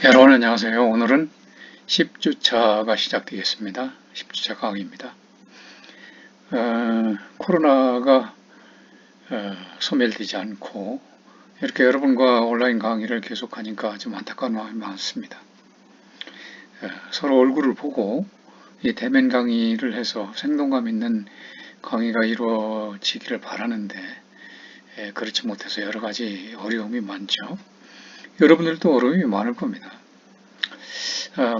여러분 안녕하세요. 오늘은 10주차가 시작되겠습니다. 10주차 강의입니다. 코로나가 소멸되지 않고 이렇게 여러분과 온라인 강의를 계속하니까 좀 안타까운 마음이 많습니다. 서로 얼굴을 보고 이 대면 강의를 해서 생동감 있는 강의가 이루어지기를 바라는데 그렇지 못해서 여러 가지 어려움이 많죠. 여러분들도 어려움이 많을 겁니다.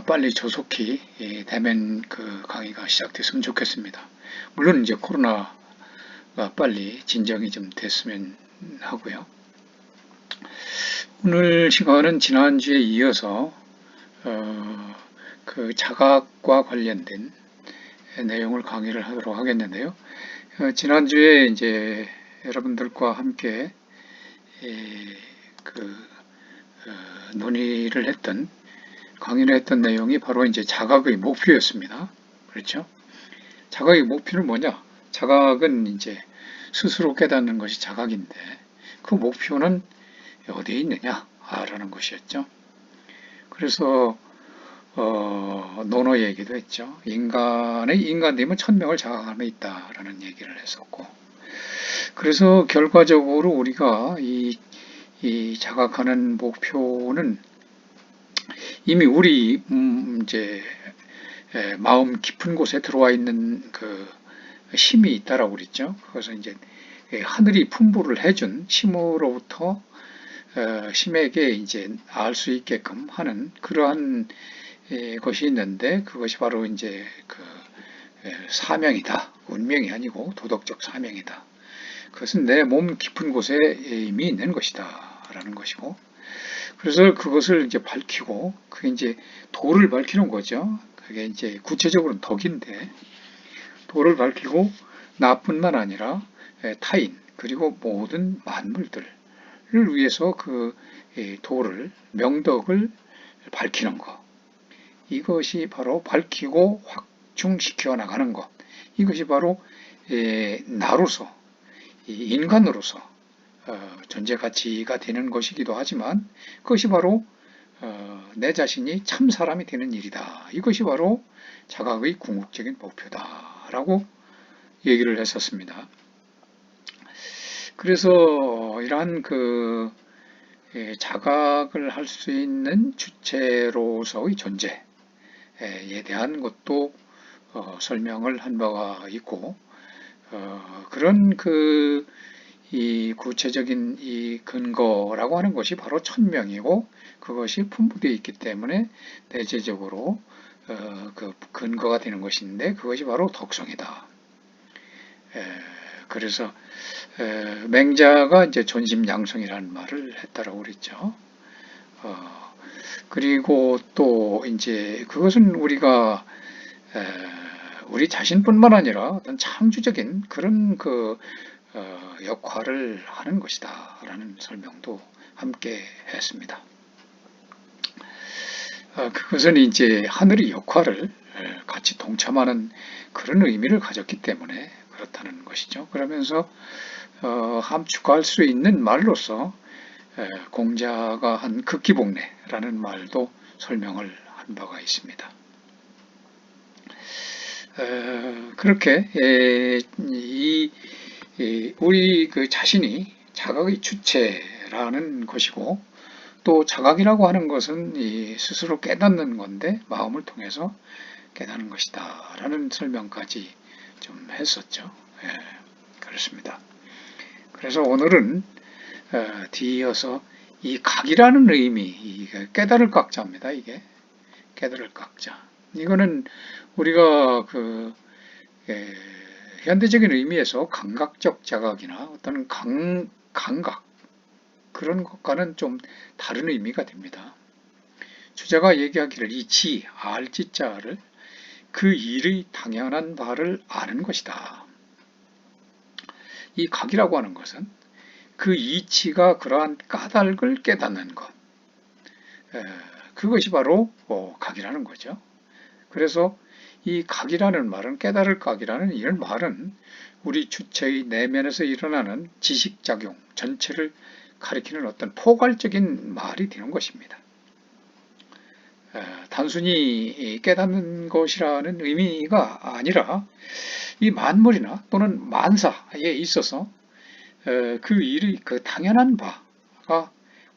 빨리 조속히 대면 강의가 시작됐으면 좋겠습니다. 물론 이제 코로나가 빨리 진정이 좀 됐으면 하고요. 오늘 시간은 지난주에 이어서 그 자각과 관련된 내용을 강의를 하도록 하겠는데요. 지난주에 이제 여러분들과 함께 그 논의를 했던 강의를 했던 내용이 바로 이제 자각의 목표였습니다. 그렇죠? 자각의 목표는 뭐냐? 자각은 이제 스스로 깨닫는 것이 자각인데 그 목표는 어디에 있느냐? 라는 것이었죠. 그래서 논어 얘기도 했죠. 인간됨은 천명을 자각 안에 있다라는 얘기를 했었고, 그래서 결과적으로 우리가 이 자각하는 목표는 이미 우리 이제 마음 깊은 곳에 들어와 있는 그 힘이 있다라고 그랬죠. 그래서 이제 하늘이 풍부를 해준 힘으로부터 힘에게 이제 알 수 있게끔 하는 그러한 것이 있는데 그것이 바로 이제 그 사명이다. 운명이 아니고 도덕적 사명이다. 그것은 내 몸 깊은 곳에 이미 있는 것이다. 라는 것이고. 그래서 그것을 이제 밝히고, 그게 이제 도를 밝히는 거죠. 그게 이제 구체적으로는 덕인데, 도를 밝히고 나뿐만 아니라 타인, 그리고 모든 만물들을 위해서 그 도를, 명덕을 밝히는 것. 이것이 바로 밝히고 확충시켜 나가는 것. 이것이 바로 나로서, 인간으로서 존재 가치가 되는 것이기도 하지만 그것이 바로 내 자신이 참 사람이 되는 일이다. 이것이 바로 자각의 궁극적인 목표다라고 얘기를 했었습니다. 그래서 이러한 자각을 할 수 있는 주체로서의 존재에 대한 것도 설명을 한 바가 있고, 그런 이 구체적인 이 근거라고 하는 것이 바로 천명이고, 그것이 풍부되어 있기 때문에 내재적으로 그 근거가 되는 것인데, 그것이 바로 덕성이다. 그래서 맹자가 이제 존심양성이라는 말을 했다라고 그랬죠. 그리고 또 이제 그것은 우리가 우리 자신뿐만 아니라 어떤 창조적인 그런 역할을 하는 것이다라는 설명도 함께 했습니다. 그것은 이제 하늘의 역할을 같이 동참하는 그런 의미를 가졌기 때문에 그렇다는 것이죠. 그러면서 함축할 수 있는 말로서 공자가 한 극기복례라는 말도 설명을 한 바가 있습니다. 그렇게 우리 그 자신이 자각의 주체라는 것이고, 또 자각이라고 하는 것은 스스로 깨닫는 건데 마음을 통해서 깨닫는 것이다 라는 설명까지 좀 했었죠. 그렇습니다. 그래서 오늘은 뒤이어서 이 각이라는 의미, 깨달을 각자입니다. 이게 깨달을 각자. 이거는 우리가 현대적인 의미에서 감각적 자각이나 어떤 감각 그런 것과는 좀 다른 의미가 됩니다. 주자가 얘기하기를 이 지, 알지자를 그 일의 당연한 바를 아는 것이다. 이 각이라고 하는 것은 그 이치가 그러한 까닭을 깨닫는 것. 그것이 바로 각이라는 거죠. 그래서 이 각이라는 말은 깨달을 각이라는 이런 말은 우리 주체의 내면에서 일어나는 지식작용 전체를 가리키는 어떤 포괄적인 말이 되는 것입니다. 단순히 깨닫는 것이라는 의미가 아니라 이 만물이나 또는 만사에 있어서 그 일의 그 당연한 바가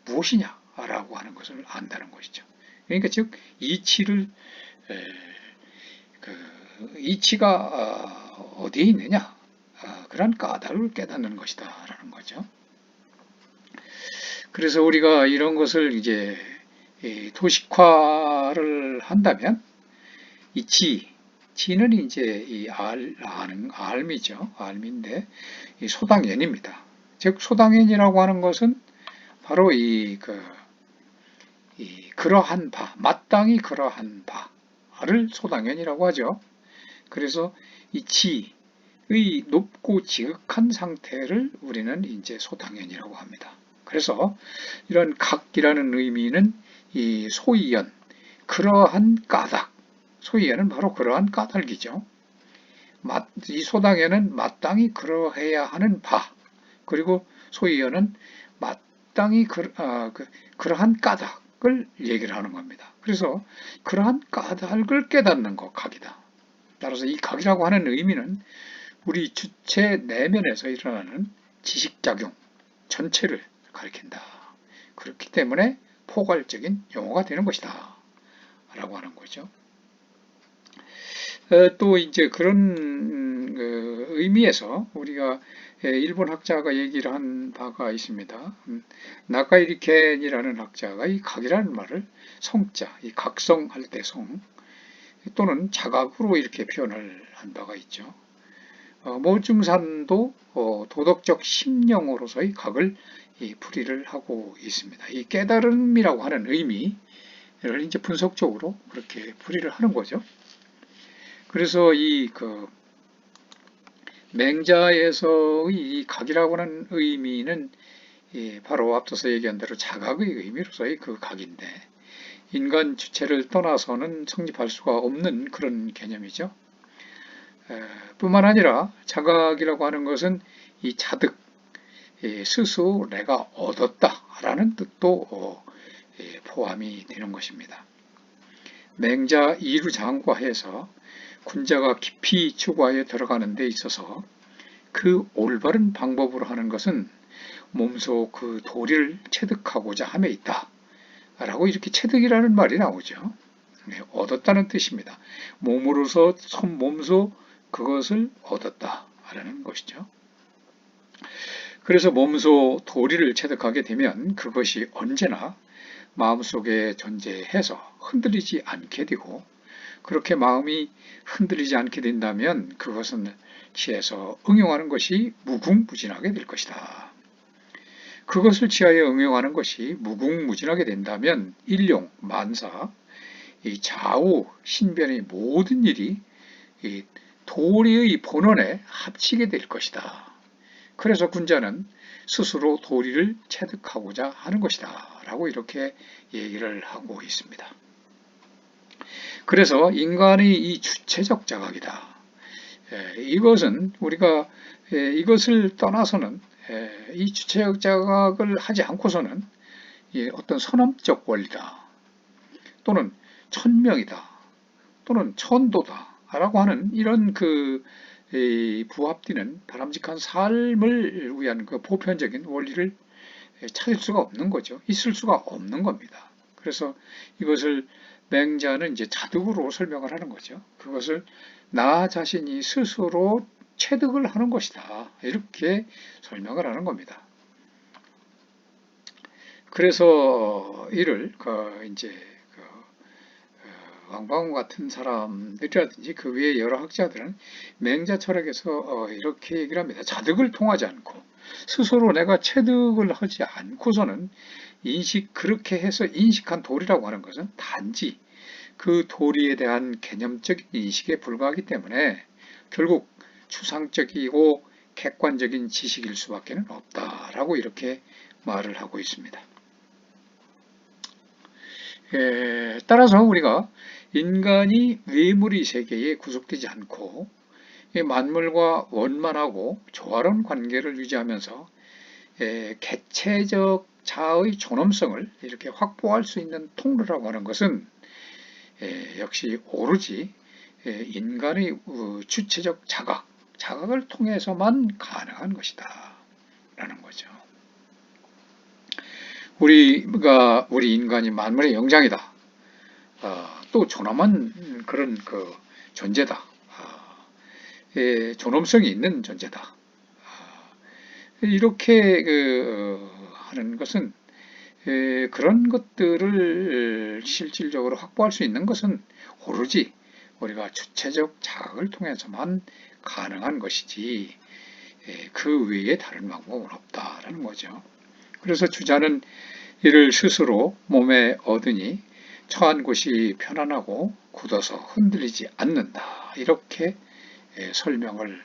무엇이냐라고 하는 것을 안다는 것이죠. 그러니까 즉 이치를 이치가 어디에 있느냐 그런 까닭을 깨닫는 것이다라는 거죠. 그래서 우리가 이런 것을 이제 도식화를 한다면 이 지는 이제 이 알미죠. 알미인데 이 소당연입니다. 즉 소당연이라고 하는 것은 바로 그러한 바, 마땅히 그러한 바를 소당연이라고 하죠. 그래서 이 지의 높고 지극한 상태를 우리는 이제 소당연이라고 합니다. 그래서 이런 각이라는 의미는 이 소이연, 그러한 까닭, 소이연은 바로 그러한 까닭이죠. 이 소당연은 마땅히 그러해야 하는 바, 그리고 소이연은 마땅히 그러한 까닭을 얘기를 하는 겁니다. 그래서 그러한 까닭을 깨닫는 것, 각이다. 따라서 이 각이라고 하는 의미는 우리 주체 내면에서 일어나는 지식작용 전체를 가리킨다. 그렇기 때문에 포괄적인 용어가 되는 것이다. 라고 하는 거죠. 또 이제 그런 의미에서 우리가 일본 학자가 얘기를 한 바가 있습니다. 나카이리 켄이라는 학자가 이 각이라는 말을 성자, 이 각성할 때 성, 또는 자각으로 이렇게 표현을 한 바가 있죠. 모증산도 도덕적 심령으로서의 각을 풀이를 하고 있습니다. 이 깨달음이라고 하는 의미를 이제 분석적으로 그렇게 풀이를 하는 거죠. 그래서 맹자에서의 이 각이라고 하는 의미는 바로 앞서서 얘기한 대로 자각의 의미로서의 그 각인데 인간 주체를 떠나서는 성립할 수가 없는 그런 개념이죠. 뿐만 아니라 자각이라고 하는 것은 이 자득, 스스로 내가 얻었다라는 뜻도 포함이 되는 것입니다. 맹자 이루장과해서 군자가 깊이 추구하여 들어가는 데 있어서 그 올바른 방법으로 하는 것은 몸소 그 도리를 체득하고자 함에 있다. 라고 이렇게 체득이라는 말이 나오죠. 얻었다는 뜻입니다. 몸으로서 몸소 그것을 얻었다라는 것이죠. 그래서 몸소 도리를 체득하게 되면 그것이 언제나 마음속에 존재해서 흔들리지 않게 되고 그렇게 마음이 흔들리지 않게 된다면 그것은 취해서 응용하는 것이 무궁무진하게 될 것이다. 그것을 취하여 응용하는 것이 무궁무진하게 된다면 일용, 만사, 이 좌우, 신변의 모든 일이 이 도리의 본원에 합치게 될 것이다. 그래서 군자는 스스로 도리를 체득하고자 하는 것이다. 라고 이렇게 얘기를 하고 있습니다. 그래서 인간의 이 주체적 자각이다. 이것은 우리가 이것을 떠나서는 이 주체적 자각을 하지 않고서는 어떤 선험적 원리다. 또는 천명이다. 또는 천도다. 라고 하는 이런 부합되는 바람직한 삶을 위한 그 보편적인 원리를 찾을 수가 없는 거죠. 있을 수가 없는 겁니다. 그래서 이것을 맹자는 이제 자득으로 설명을 하는 거죠. 그것을 나 자신이 스스로 체득을 하는 것이다. 이렇게 설명을 하는 겁니다. 그래서 이를 이제 왕방울 같은 사람들이라든지 그 위에 여러 학자들은 맹자 철학에서 이렇게 얘기를 합니다. 자득을 통하지 않고 스스로 내가 체득을 하지 않고서는 그렇게 해서 인식한 도리라고 하는 것은 단지 그 도리에 대한 개념적인 인식에 불과하기 때문에 결국 추상적이고 객관적인 지식일 수밖에 없다라고 이렇게 말을 하고 있습니다. 따라서 우리가 인간이 외물의 세계에 구속되지 않고 만물과 원만하고 조화로운 관계를 유지하면서 개체적 자의 존엄성을 이렇게 확보할 수 있는 통로라고 하는 것은 역시 오로지 인간의 주체적 자각을 통해서만 가능한 것이다 라는 거죠. 우리 인간이 만물의 영장이다. 또 존엄한 그런 존재다. 존엄성이 있는 존재다. 이렇게 하는 것은 그런 것들을 실질적으로 확보할 수 있는 것은 오로지 우리가 주체적 자각을 통해서만 가능한 것이지 그 외에 다른 방법은 없다라는 거죠. 그래서 주자는 이를 스스로 몸에 얻으니 처한 곳이 편안하고 굳어서 흔들리지 않는다. 이렇게 설명을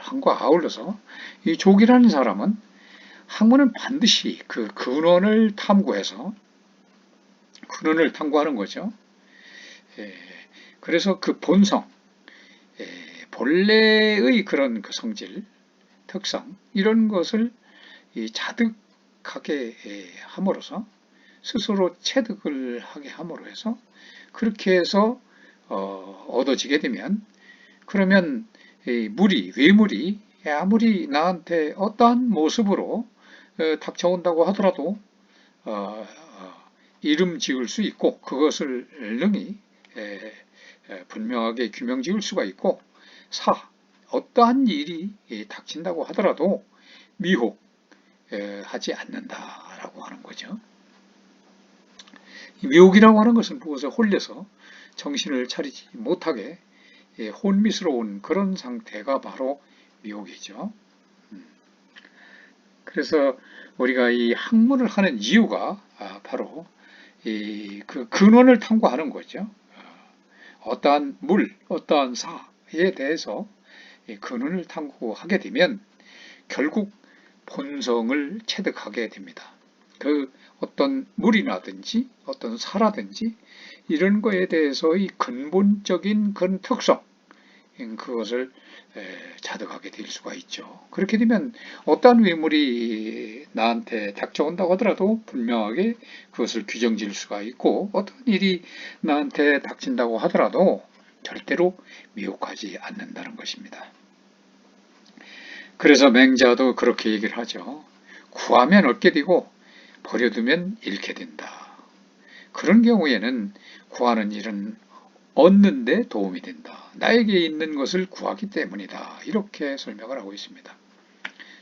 한과 아울러서 이 족이라는 사람은 학문은 반드시 그 근원을 탐구하는 거죠. 그래서 그 본성, 본래의 그런 그 성질, 특성 이런 것을 자득하게 함으로써 스스로 체득을 하게 함으로 해서 그렇게 해서 얻어지게 되면 그러면 외물이 아무리 나한테 어떠한 모습으로 닥쳐온다고 하더라도 이름 지을 수 있고 그것을 능히 분명하게 규명 지을 수가 있고 어떠한 일이 닥친다고 하더라도 미혹하지 않는다라고 하는 거죠. 미혹이라고 하는 것은 무엇에 홀려서 정신을 차리지 못하게 혼미스러운 그런 상태가 바로 미혹이죠. 그래서 우리가 이 학문을 하는 이유가 바로 그 근원을 탐구하는 거죠. 어떠한 어떠한 사에 대해서 근원을 탐구하게 되면 결국 본성을 체득하게 됩니다. 그 어떤 물이라든지 어떤 사라든지 이런 거에 대해서의 근본적인 그런 특성, 그것을 자득하게 될 수가 있죠. 그렇게 되면 어떠한 외물이 나한테 닥쳐온다고 하더라도 분명하게 그것을 규정질 수가 있고 어떤 일이 나한테 닥친다고 하더라도 절대로 미혹하지 않는다는 것입니다. 그래서 맹자도 그렇게 얘기를 하죠. 구하면 얻게 되고 버려두면 잃게 된다. 그런 경우에는 구하는 일은 얻는 데 도움이 된다. 나에게 있는 것을 구하기 때문이다. 이렇게 설명을 하고 있습니다.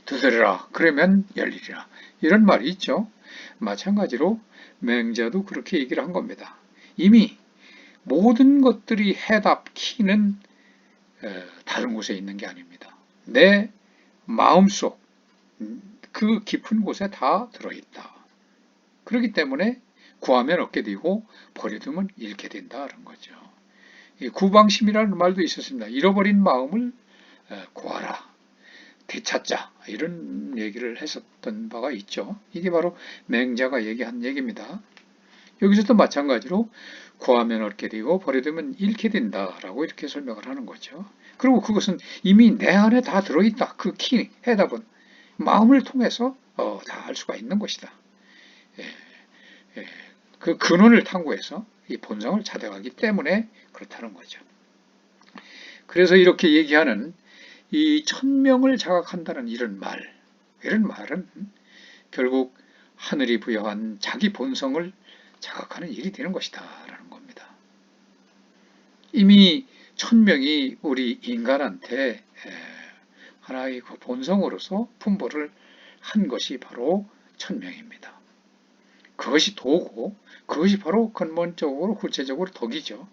두드려라. 그러면 열리리라. 이런 말이 있죠. 마찬가지로 맹자도 그렇게 얘기를 한 겁니다. 이미 모든 것들이 해답, 키는 다른 곳에 있는 게 아닙니다. 내 마음속 그 깊은 곳에 다 들어있다. 그렇기 때문에 구하면 얻게 되고 버려두면 잃게 된다는 거죠. 구방심이라는 말도 있었습니다. 잃어버린 마음을 구하라, 되찾자 이런 얘기를 했었던 바가 있죠. 이게 바로 맹자가 얘기한 얘기입니다. 여기서도 마찬가지로 구하면 얻게 되고 버려두면 잃게 된다라고 이렇게 설명을 하는 거죠. 그리고 그것은 이미 내 안에 다 들어있다. 그 키, 해답은 마음을 통해서 다 알 수가 있는 것이다. 그 근원을 탐구해서 이 본성을 찾아가기 때문에 그렇다는 거죠. 그래서 이렇게 얘기하는 이 천명을 자각한다는 이런 말은 결국 하늘이 부여한 자기 본성을 자각하는 일이 되는 것이다 라는 겁니다. 이미 천명이 우리 인간한테 하나의 그 본성으로서 분별을 한 것이 바로 천명입니다. 그것이 도고 그것이 바로 근본적으로 구체적으로 덕이죠.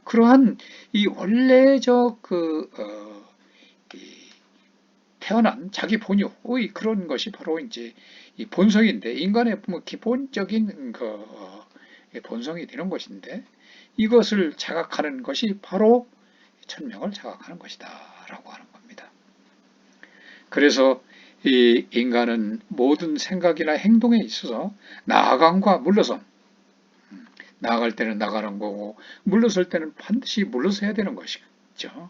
그러한 이 원래적 태어난 자기 본유의 그런 것이 바로 이제 이 본성인데 인간의 기본적인 본성이 되는 것인데 이것을 자각하는 것이 바로 천명을 자각하는 것이다라고 하는 겁니다. 그래서 이 인간은 모든 생각이나 행동에 있어서 나아감과 물러섬, 나아갈 때는 나가는 거고 물러설 때는 반드시 물러서야 되는 것이죠.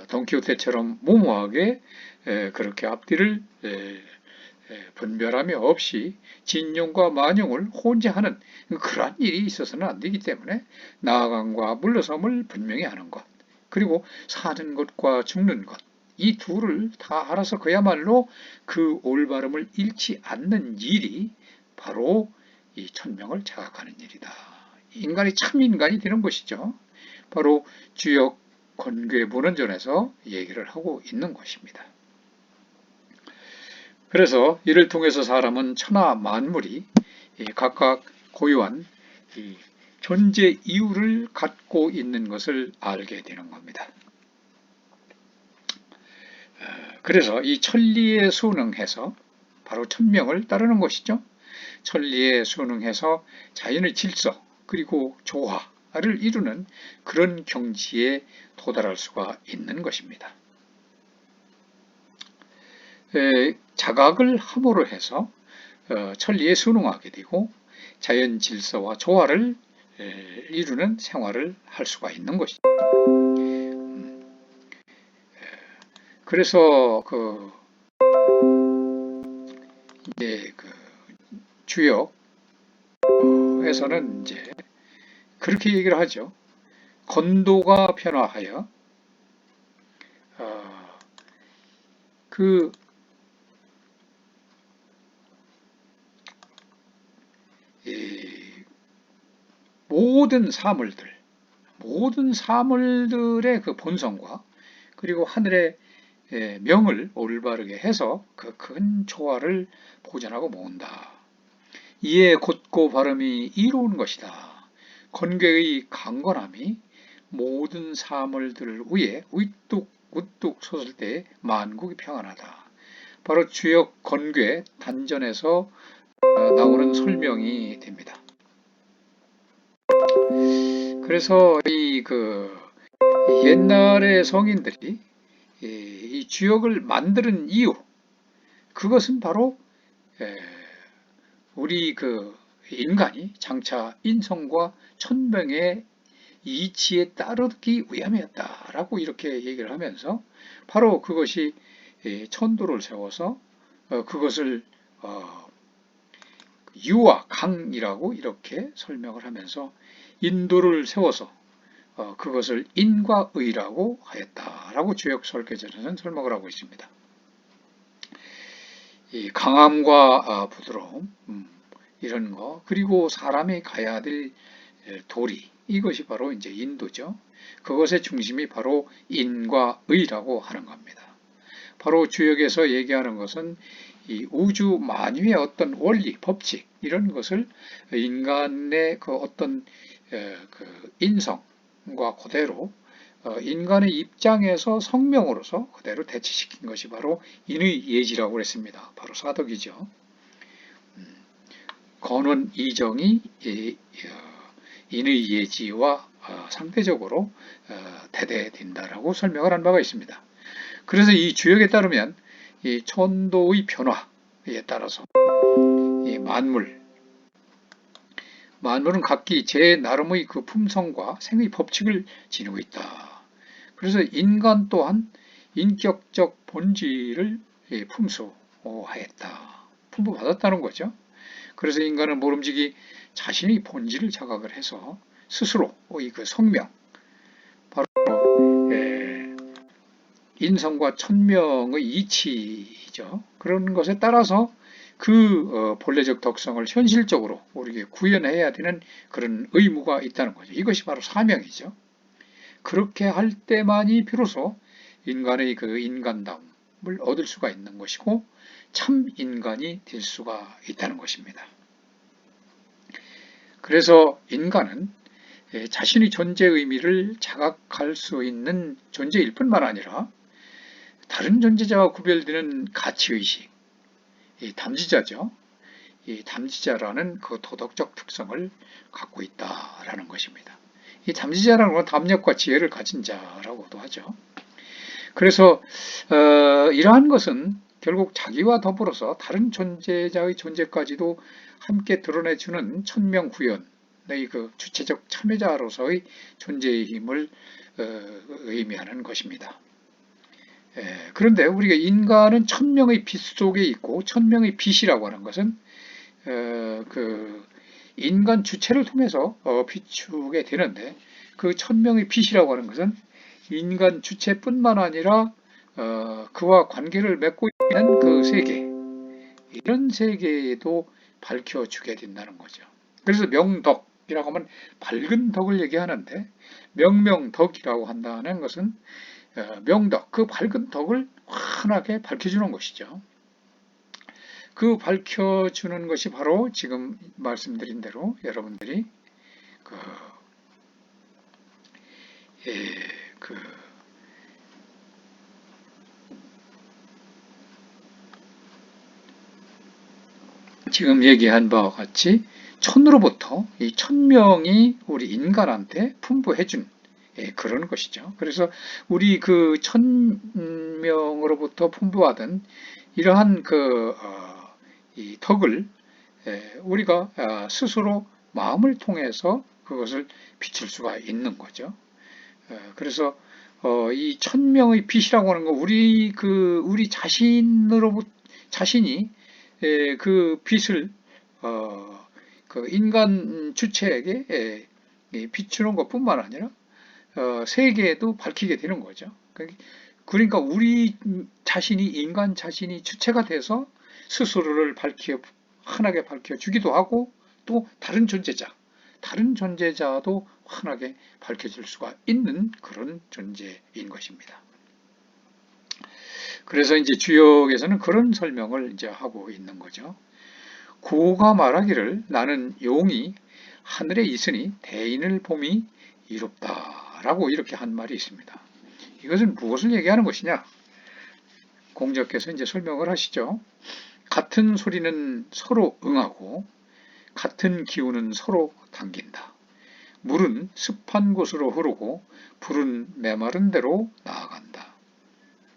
돈키호테처럼 무모하게 그렇게 앞뒤를 분별함이 없이 진용과 만용을 혼재하는 그러한 일이 있어서는 안 되기 때문에 나아감과 물러섬을 분명히 하는 것, 그리고 사는 것과 죽는 것, 이 둘을 다 알아서 그야말로 그 올바름을 잃지 않는 일이 바로 이 천명을 자각하는 일이다. 인간이 참 인간이 되는 것이죠. 바로 주역 권괴문헌전에서 얘기를 하고 있는 것입니다. 그래서 이를 통해서 사람은 천하 만물이 각각 고유한 존재 이유를 갖고 있는 것을 알게 되는 겁니다. 그래서 이 천리에 순응해서 바로 천명을 따르는 것이죠. 천리에 순응해서 자연의 질서 그리고 조화를 이루는 그런 경지에 도달할 수가 있는 것입니다. 자각을 함으로 해서 천리에 순응하게 되고 자연 질서와 조화를 이루는 생활을 할 수가 있는 것이죠. 그래서 이제 주역에서는 이제 그렇게 얘기를 하죠. 건도가 변화하여 모든 사물들의 그 본성과 그리고 하늘의 명을 올바르게 해서 그 큰 조화를 보존하고 모은다. 이에 곧고 발음이 이로운 것이다. 건괴의 강건함이 모든 사물들 위에 우뚝 섰을 때 만국이 평안하다. 바로 주역 건괴 단전에서 나오는 설명이 됩니다. 그래서 옛날의 성인들이 이 주역을 만드는 이유, 그것은 바로 우리 인간이 장차 인성과 천명의 이치에 따르기 위함이었다라고 이렇게 얘기를 하면서 바로 그것이 천도를 세워서 그것을 유와 강이라고 이렇게 설명을 하면서 인도를 세워서 그것을 인과 의라고 하였다라고 주역 설계전에서는 설명을 하고 있습니다. 이 강함과 부드러움 이런 거, 그리고 사람이 가야 될 도리, 이것이 바로 이제 인도죠. 그것의 중심이 바로 인과 의라고 하는 겁니다. 바로 주역에서 얘기하는 것은 이 우주 만유의 어떤 원리, 법칙 이런 것을 인간의 그 어떤 인성과 그대로 인간의 입장에서 성명으로서 그대로 대치시킨 것이 바로 인의 예지라고 했습니다. 바로 사덕이죠. 건원 이정이 인의 예지와 상대적으로 대대된다라고 설명을 한 바가 있습니다. 그래서 이 주역에 따르면 이 천도의 변화에 따라서 이 만물은 각기 제 나름의 그 품성과 생의 법칙을 지니고 있다. 그래서 인간 또한 인격적 본질을 품부받았다는 거죠. 그래서 인간은 모름지기 자신의 본질을 자각을 해서 스스로의 그 성명, 바로 인성과 천명의 이치죠. 그런 것에 따라서 그 본래적 덕성을 현실적으로 우리에게 구현해야 되는 그런 의무가 있다는 거죠. 이것이 바로 사명이죠. 그렇게 할 때만이 비로소 인간의 그 인간다움을 얻을 수가 있는 것이고 참 인간이 될 수가 있다는 것입니다. 그래서 인간은 자신의 존재 의미를 자각할 수 있는 존재일 뿐만 아니라 다른 존재자와 구별되는 가치의식, 이 담지자죠. 이 담지자라는 그 도덕적 특성을 갖고 있다라는 것입니다. 이 담지자라는 건 담력과 지혜를 가진 자라고도 하죠. 그래서 이러한 것은 결국 자기와 더불어서 다른 존재자의 존재까지도 함께 드러내주는 천명구현의 그 주체적 참여자로서의 존재의 힘을 의미하는 것입니다. 그런데 우리가 인간은 천명의 빛 속에 있고 천명의 빛이라고 하는 것은 그 인간 주체를 통해서 비추게 되는데 그 천명의 빛이라고 하는 것은 인간 주체뿐만 아니라 그와 관계를 맺고 있는 그 세계, 이런 세계에도 밝혀주게 된다는 거죠. 그래서 명덕이라고 하면 밝은 덕을 얘기하는데 명명덕이라고 한다는 것은 명덕, 그 밝은 덕을 환하게 밝혀주는 것이죠. 그 밝혀주는 것이 바로 지금 말씀드린 대로 여러분들이 그, 예, 그 지금 얘기한 바와 같이 천으로부터 이 천명이 우리 인간한테 풍부해준 그런 것이죠. 그래서 우리 그 천명으로부터 풍부하던 이러한 이 덕을 우리가 스스로 마음을 통해서 그것을 비칠 수가 있는 거죠. 그래서 이 천명의 빛이라고 하는 거 우리 자신이 그 빛을 그 인간 주체에게 비추는 것뿐만 아니라 세계에도 밝히게 되는 거죠. 그러니까 우리 자신이 인간 자신이 주체가 돼서 스스로를 환하게 밝혀주기도 하고 또 다른 존재자도 환하게 밝혀질 수가 있는 그런 존재인 것입니다. 그래서 이제 주역에서는 그런 설명을 이제 하고 있는 거죠. 고가 말하기를 나는 용이 하늘에 있으니 대인을 봄이 이롭다라고 이렇게 한 말이 있습니다. 이것은 무엇을 얘기하는 것이냐? 공자께서 이제 설명을 하시죠. 같은 소리는 서로 응하고 같은 기운은 서로 당긴다. 물은 습한 곳으로 흐르고 불은 메마른 대로 나아간다.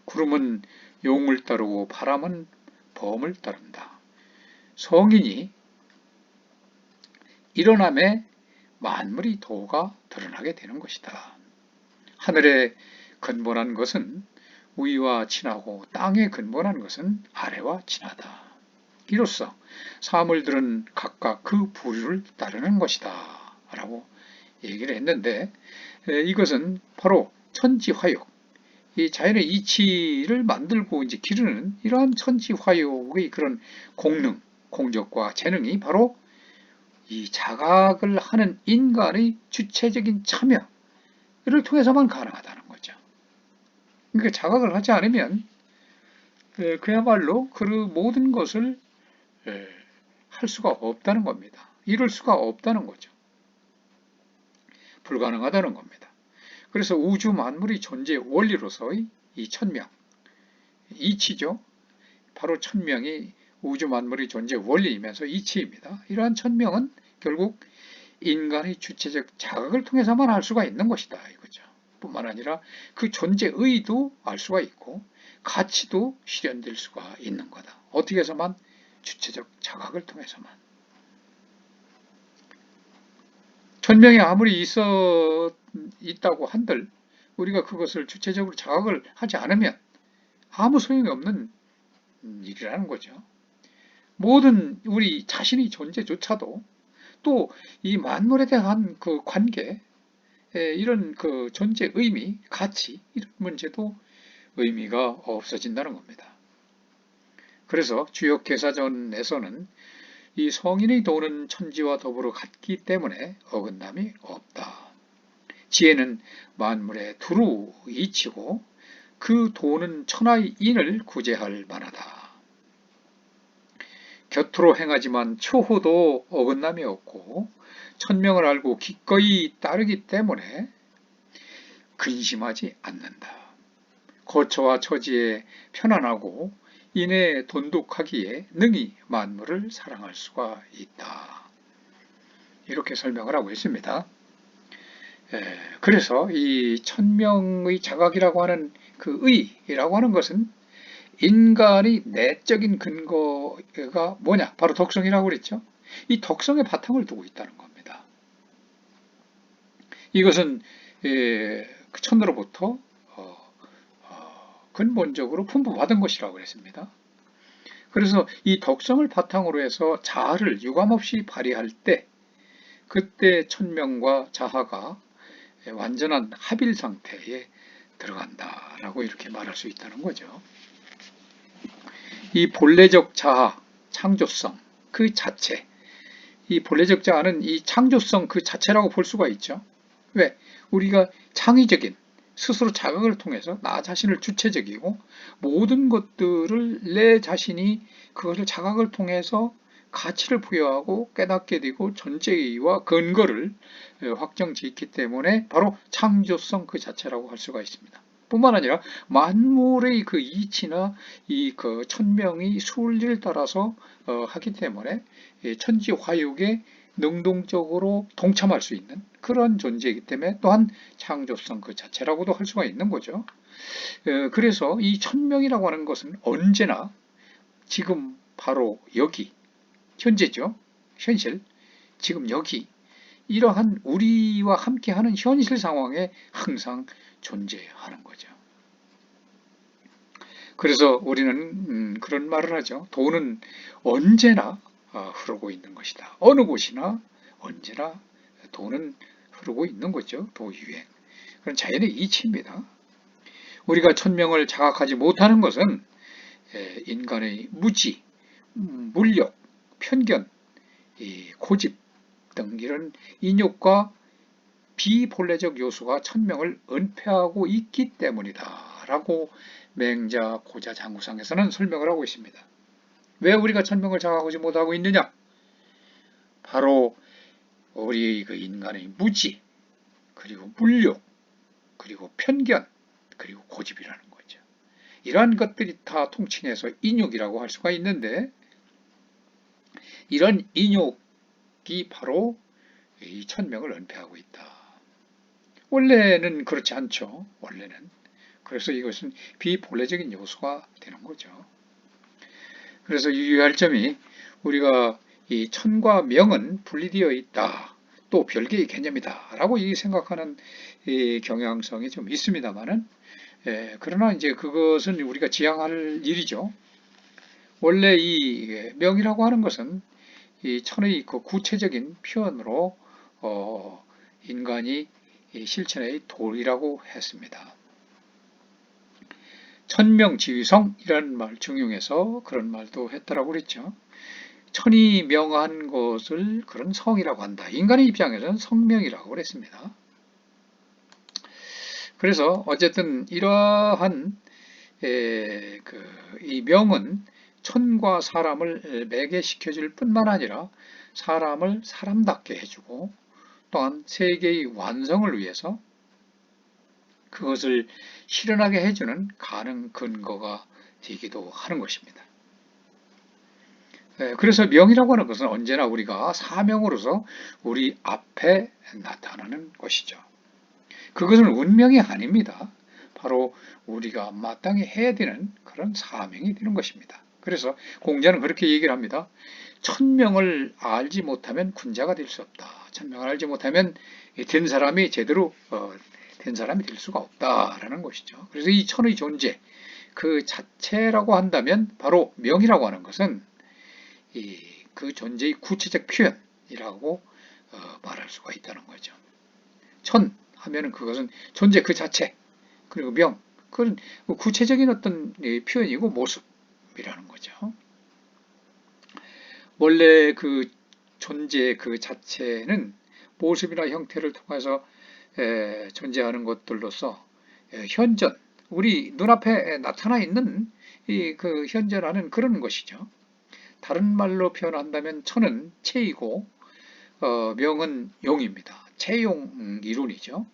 구름은 용을 따르고 바람은 범을 따른다. 성인이 일어남에 만물이 도가 드러나게 되는 것이다. 하늘에 근본한 것은 위와 친하고 땅에 근본한 것은 아래와 친하다. 이로써 사물들은 각각 그 부류를 따르는 것이다. 라고 얘기를 했는데 이것은 바로 천지화욕, 이 자연의 이치를 만들고 이제 기르는 이러한 천지화욕의 그런 공능, 공적과 재능이 바로 이 자각을 하는 인간의 주체적인 참여를 통해서만 가능하다는 거죠. 그러니까 자각을 하지 않으면 그야말로 그 모든 것을 할 수가 없다는 겁니다. 이룰 수가 없다는 거죠. 불가능하다는 겁니다. 그래서 우주 만물의 존재 원리로서의 이 천명, 이치죠. 바로 천명이 우주 만물의 존재 원리이면서 이치입니다. 이러한 천명은 결국 인간의 주체적 자각을 통해서만 알 수가 있는 것이다 이거죠. 뿐만 아니라 그 존재의도 알 수가 있고 가치도 실현될 수가 있는 거다. 어떻게 해서만? 주체적 자각을 통해서만. 천명이 아무리 있다고 한들 우리가 그것을 주체적으로 자각을 하지 않으면 아무 소용이 없는 일이라는 거죠. 모든 우리 자신의 존재조차도 또 이 만물에 대한 그 관계, 이런 그 존재 의미, 가치, 이런 문제도 의미가 없어진다는 겁니다. 그래서 주역개사전에서는 이 성인의 도는 천지와 더불어 같기 때문에 어긋남이 없다. 지혜는 만물에 두루 이치고 그 도는 천하의 인을 구제할 만하다. 곁으로 행하지만 초호도 어긋남이 없고 천명을 알고 기꺼이 따르기 때문에 근심하지 않는다. 거처와 처지에 편안하고 인에 돈독하기에 능히 만물을 사랑할 수가 있다. 이렇게 설명을 하고 있습니다. 그래서 이 천명의 자각이라고 하는 그 의라고 하는 것은 인간의 내적인 근거가 뭐냐? 바로 덕성이라고 그랬죠. 이 덕성의 바탕을 두고 있다는 겁니다. 이것은 천으로부터 근본적으로 풍부받은 것이라고 그랬습니다. 그래서 이 덕성을 바탕으로 해서 자아를 유감없이 발휘할 때 그때 천명과 자아가 완전한 합일 상태에 들어간다라고 이렇게 말할 수 있다는 거죠. 이 본래적 자아, 창조성 그 자체, 이 본래적 자아는 이 창조성 그 자체라고 볼 수가 있죠. 왜? 우리가 창의적인 스스로 자각을 통해서 나 자신을 주체적이고 모든 것들을 내 자신이 그것을 자각을 통해서 가치를 부여하고 깨닫게 되고 존재의와 근거를 확정짓기 때문에 바로 창조성 그 자체라고 할 수가 있습니다. 뿐만 아니라 만물의 그 이치나 이 그 천명이 순리를 따라서 하기 때문에 천지화육에 능동적으로 동참할 수 있는 그런 존재이기 때문에 또한 창조성 그 자체라고도 할 수가 있는 거죠. 그래서 이 천명이라고 하는 것은 언제나 지금 바로 여기 현재죠. 현실 지금 여기 이러한 우리와 함께하는 현실 상황에 항상 존재하는 거죠. 그래서 우리는 그런 말을 하죠. 돈은 언제나 흐르고 있는 것이다. 어느 곳이나 언제나 돈은 흐르고 있는 거죠. 도유행. 그런 자연의 이치입니다. 우리가 천명을 자각하지 못하는 것은 인간의 무지, 물욕, 편견, 고집 등 이런 인욕과 비본래적 요소가 천명을 은폐하고 있기 때문이다 라고 맹자 고자 장구상에서는 설명을 하고 있습니다. 왜 우리가 천명을 자각하지 못하고 있느냐? 바로 우리 그 인간의 무지, 그리고 물욕, 그리고 편견, 그리고 고집이라는 거죠. 이러한 것들이 다 통칭해서 인욕이라고 할 수가 있는데 이런 인욕이 바로 이 천명을 은폐하고 있다. 원래는 그렇지 않죠. 원래는. 그래서 이것은 비본래적인 요소가 되는 거죠. 그래서 유의할 점이 우리가 이 천과 명은 분리되어 있다. 또 별개의 개념이다. 라고 생각하는 경향성이 좀 있습니다만은 그러나 이제 그것은 우리가 지향할 일이죠. 원래 이 명이라고 하는 것은 이 천의 그 구체적인 표현으로 인간이 실천의 도리라고 했습니다. 천명지위성이라는 말 중용해서 그런 말도 했다라고 그랬죠. 천이 명한 것을 그런 성이라고 한다. 인간의 입장에서는 성명이라고 그랬습니다. 그래서 어쨌든 이러한 이 명은 천과 사람을 매개시켜줄 뿐만 아니라 사람을 사람답게 해주고 또한 세계의 완성을 위해서 그것을 실현하게 해주는 가능 근거가 되기도 하는 것입니다. 그래서 명이라고 하는 것은 언제나 우리가 사명으로서 우리 앞에 나타나는 것이죠. 그것은 운명이 아닙니다. 바로 우리가 마땅히 해야 되는 그런 사명이 되는 것입니다. 그래서 공자는 그렇게 얘기를 합니다. 천명을 알지 못하면 군자가 될 수 없다. 천명을 알지 못하면 된 사람이 제대로 된 사람이 될 수가 없다라는 것이죠. 그래서 이 천의 존재 그 자체라고 한다면 바로 명이라고 하는 것은 그 존재의 구체적 표현이라고 말할 수가 있다는 거죠. 천 하면은 그것은 존재 그 자체 그리고 명 그건 구체적인 어떤 표현이고 모습이라는 거죠. 원래 그 존재 그 자체는 모습이나 형태를 통해서 존재하는 것들로서 현전 우리 눈앞에 나타나 있는 그 현전하는 그런 것이죠. 다른 말로 표현한다면 천은 체이고 명은 용입니다. 체용 이론이죠.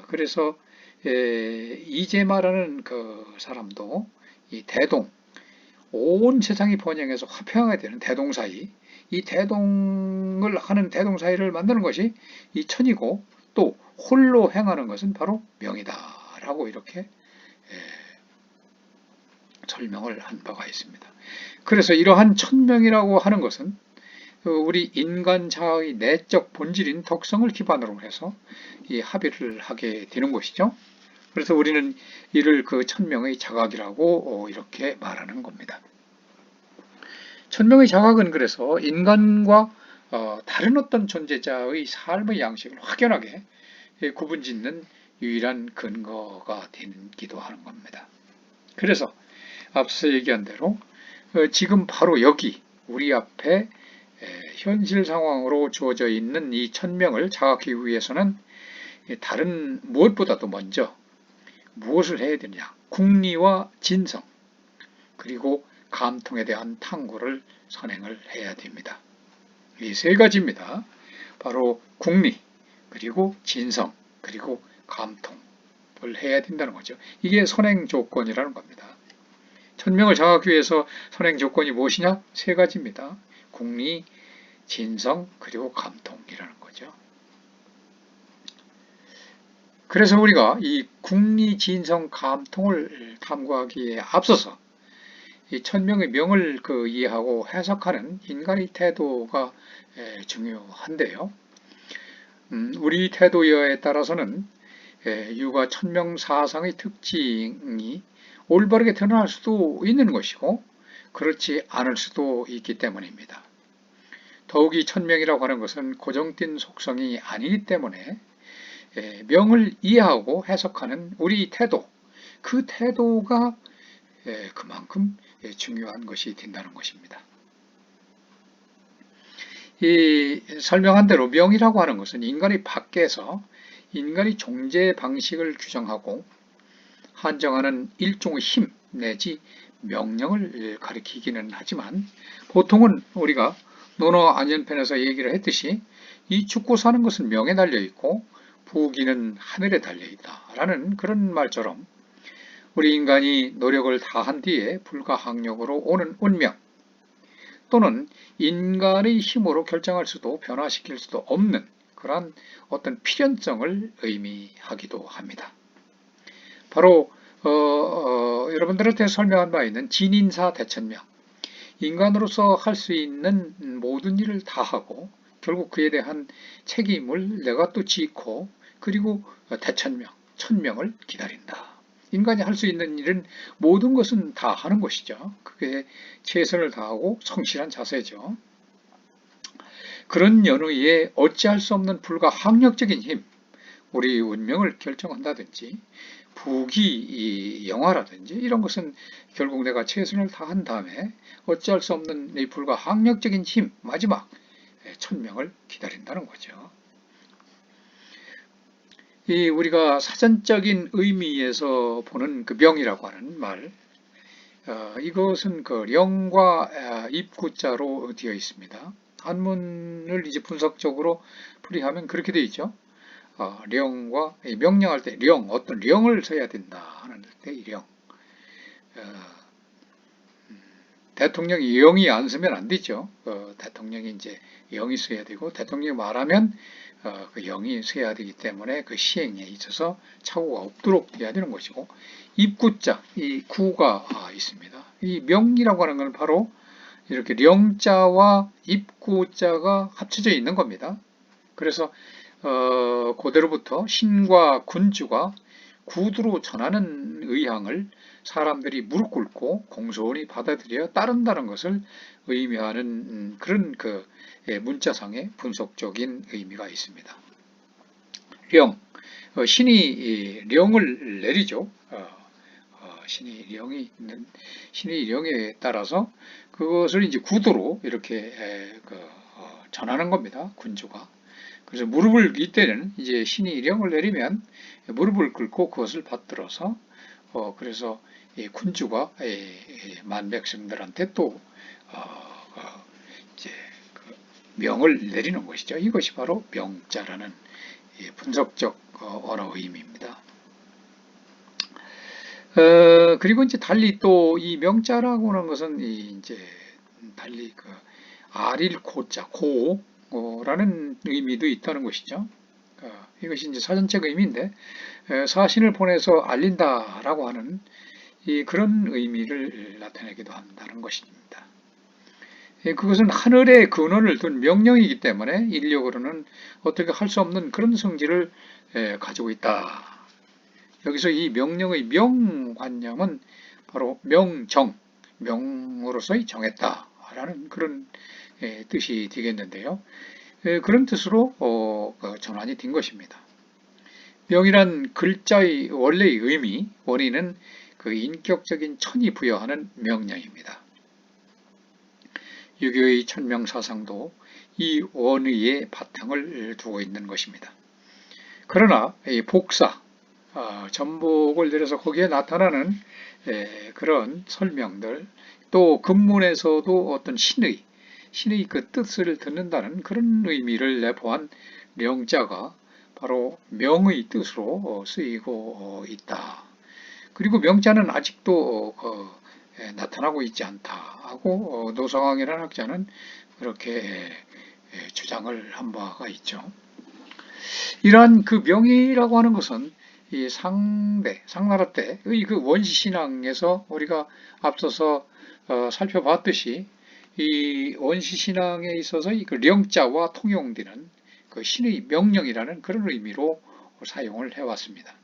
그래서 이제 말하는 그 사람도 이 대동 온 세상이 번영해서 화평하게 되는 대동사이 이 대동을 하는 대동사이를 만드는 것이 이 천이고 또 홀로 행하는 것은 바로 명이다 라고 이렇게 설명을 한 바가 있습니다. 그래서 이러한 천명이라고 하는 것은 우리 인간 자아의 내적 본질인 덕성을 기반으로 해서 이 합의를 하게 되는 것이죠. 그래서 우리는 이를 그 천명의 자각이라고 이렇게 말하는 겁니다. 천명의 자각은 그래서 인간과 다른 어떤 존재자의 삶의 양식을 확연하게 구분짓는 유일한 근거가 되기도 하는 겁니다. 그래서 앞서 얘기한 대로 지금 바로 여기 우리 앞에 현실 상황으로 주어져 있는 이 천명을 자각하기 위해서는 다른 무엇보다도 먼저 무엇을 해야 되냐? 궁리와 진성 그리고 감통에 대한 탐구를 선행을 해야 됩니다. 이 세 가지입니다. 바로 궁리, 그리고 진성, 그리고 감통을 해야 된다는 거죠. 이게 선행 조건이라는 겁니다. 천명을 장하기 위해서 선행 조건이 무엇이냐? 세 가지입니다. 궁리, 진성, 그리고 감통이라는 거죠. 그래서 우리가 이 궁리, 진성, 감통을 탐구하기에 앞서서 이 천명의 명을 이해하고 해석하는 인간의 태도가 중요한데요. 우리 태도에 따라서는 유가 천명사상의 특징이 올바르게 드러날 수도 있는 것이고 그렇지 않을 수도 있기 때문입니다. 더욱이 천명이라고 하는 것은 고정된 속성이 아니기 때문에 명을 이해하고 해석하는 우리 태도, 그 태도가 그만큼 중요한 것이 된다는 것입니다. 이 설명한 대로 명이라고 하는 것은 인간의 밖에서 인간의 존재 방식을 규정하고 한정하는 일종의 힘 내지 명령을 가리키기는 하지만 보통은 우리가 논어 안전편에서 얘기를 했듯이 이 죽고 사는 것은 명에 달려있고 부귀는 하늘에 달려있다라는 그런 말처럼 우리 인간이 노력을 다한 뒤에 불가항력으로 오는 운명 또는 인간의 힘으로 결정할 수도 변화시킬 수도 없는 그러한 어떤 필연성을 의미하기도 합니다. 바로 여러분들한테 설명한 바 있는 진인사 대천명, 인간으로서 할 수 있는 모든 일을 다 하고 결국 그에 대한 책임을 내가 또 지고 그리고 대천명, 천명을 기다린다. 인간이 할 수 있는 일은 모든 것은 다 하는 것이죠. 그게 최선을 다하고 성실한 자세죠. 그런 연후에 어찌할 수 없는 불가항력적인 힘, 우리 운명을 결정한다든지 부귀 영화라든지 이런 것은 결국 내가 최선을 다한 다음에 어찌할 수 없는 이 불가항력적인 힘, 마지막 천명을 기다린다는 거죠. 이 우리가 사전적인 의미에서 보는 그 명이라고 하는 말, 이것은 그 령과 입구자로 되어 있습니다. 한문을 이제 분석적으로 풀이하면 그렇게 되어 있죠. 령과 명령할 때 어떤 령을 써야 된다 하는 때 이 령. 대통령이 영이 안 쓰면 안 되죠. 대통령이 이제 영이 써야 되고 대통령이 말하면 그 영이 써야 되기 때문에 그 시행에 있어서 착오가 없도록 돼야 되는 것이고 입구자, 이 구가 있습니다. 이 명이라고 하는 것은 바로 이렇게 령자와 입구자가 합쳐져 있는 겁니다. 그래서 고대로부터 신과 군주가 구두로 전하는 의향을 사람들이 무릎 꿇고 공손히 받아들여 따른다는 것을 의미하는 그런 문자상의 분석적인 의미가 있습니다. 령, 신이 령을 내리죠. 신이 령에 따라서 그것을 이제 구두로 이렇게 전하는 겁니다. 군주가. 그래서 무릎을 이때는 이제 신이 령을 내리면 무릎을 꿇고 그것을 받들어서 그래서 군주가 만백성들한테 또 이제 명을 내리는 것이죠. 이것이 바로 명자라는 분석적 언어 의미입니다. 그리고 이제 달리 또 이 명자라고 하는 것은 이제 달리 아릴고자 고라는 의미도 있다는 것이죠. 이것이 이제 사전적 의미인데 사신을 보내서 알린다라고 하는 그런 의미를 나타내기도 한다는 것입니다. 그것은 하늘의 근원을 둔 명령이기 때문에 인력으로는 어떻게 할 수 없는 그런 성질을 가지고 있다. 여기서 이 명령의 명관념은 바로 명정, 명으로서의 정했다라는 그런 뜻이 되겠는데요. 그런 뜻으로 전환이 된 것입니다. 명이란 글자의 원래의 의미, 원인은 그 인격적인 천이 부여하는 명령입니다. 유교의 천명사상도 이 원의의 바탕을 두고 있는 것입니다. 그러나 이 복사, 전복을 들여서 거기에 나타나는 그런 설명들, 또 근문에서도 어떤 신의 그 뜻을 듣는다는 그런 의미를 내포한 명자가 바로 명의 뜻으로 쓰이고 있다. 그리고 명자는 아직도 나타나고 있지 않다 하고 노성왕이라는 학자는 그렇게 주장을 한 바가 있죠. 이러한 그 명의라고 하는 것은 이 상나라 때의 그 원시신앙에서 우리가 앞서서 살펴봤듯이 이 원시신앙에 있어서 그 령자와 통용되는 그 신의 명령이라는 그런 의미로 사용을 해왔습니다.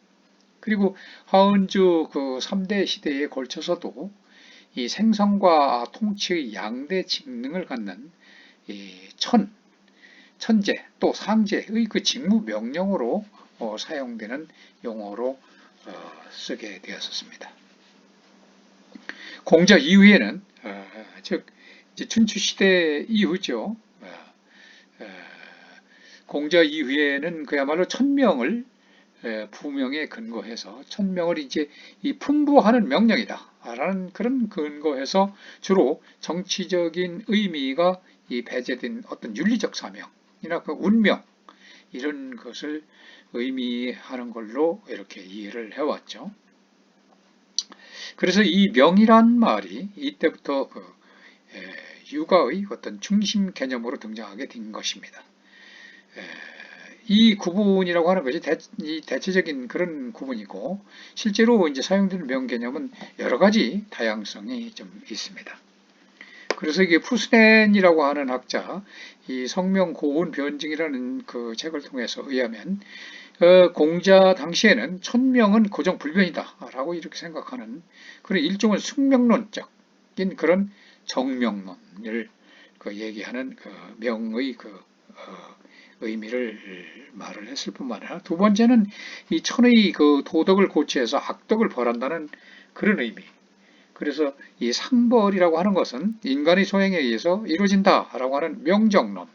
그리고 하은주 그 3대 시대에 걸쳐서도 이 생성과 통치의 양대 직능을 갖는 이 천재 또 상제의 그 직무 명령으로 사용되는 용어로 쓰게 되었습니다. 공자 이후에는 즉 춘추 시대 이후죠. 공자 이후에는 그야말로 천명을 부명에 근거해서 천명을 이제 이 풍부하는 명령이다라는 그런 근거해서 주로 정치적인 의미가 이 배제된 어떤 윤리적 사명이나 그 운명 이런 것을 의미하는 걸로 이렇게 이해를 해왔죠. 그래서 이 명이란 말이 이때부터 그 육아의 어떤 중심 개념으로 등장하게 된 것입니다. 이 구분이라고 하는 것이 대체적인 그런 구분이고 실제로 이제 사용되는 명 개념은 여러 가지 다양성이 좀 있습니다. 그래서 이게 푸스넨이라고 하는 학자, 이 성명 고운 변증이라는 그 책을 통해서 의하면 공자 당시에는 천명은 고정불변이다라고 이렇게 생각하는 그런 일종의 숙명론적인 그런 정명론을 그 얘기하는 그 명의 그 의미를 말을 했을 뿐만 아니라 두 번째는 이 천의 그 도덕을 고취해서 악덕을 벌한다는 그런 의미. 그래서 이 상벌이라고 하는 것은 인간의 소행에 의해서 이루어진다라고 하는 명정론이라는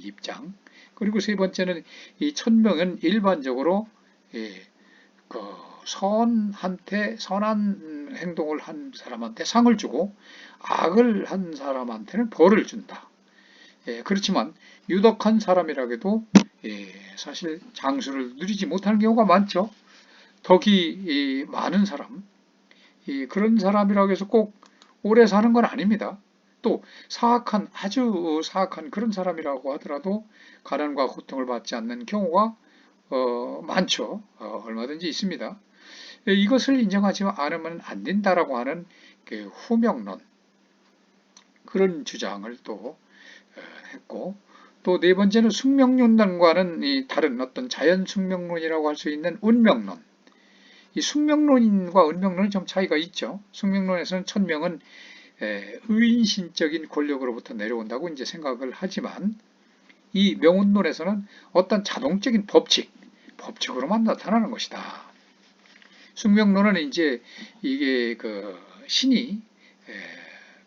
입장. 그리고 세 번째는 이 천명은 일반적으로 그 선한 행동을 한 사람한테 상을 주고 악을 한 사람한테는 벌을 준다. 그렇지만 유덕한 사람이라고 해도 사실 장수를 누리지 못하는 경우가 많죠. 덕이 많은 사람, 그런 사람이라고 해서 꼭 오래 사는 건 아닙니다. 또 아주 사악한 그런 사람이라고 하더라도 가난과 고통을 받지 않는 경우가 많죠. 얼마든지 있습니다. 이것을 인정하지 않으면 안 된다라고 하는 그 후명론 그런 주장을 또 했고 또 네 번째는 숙명론과는 다른 어떤 자연 숙명론이라고 할 수 있는 운명론. 이 숙명론과 운명론은 좀 차이가 있죠. 숙명론에서는 천명은 의인신적인 권력으로부터 내려온다고 이제 생각을 하지만 이 명운론에서는 어떤 자동적인 법칙으로만 나타나는 것이다. 숙명론은 이제 이게 그 신이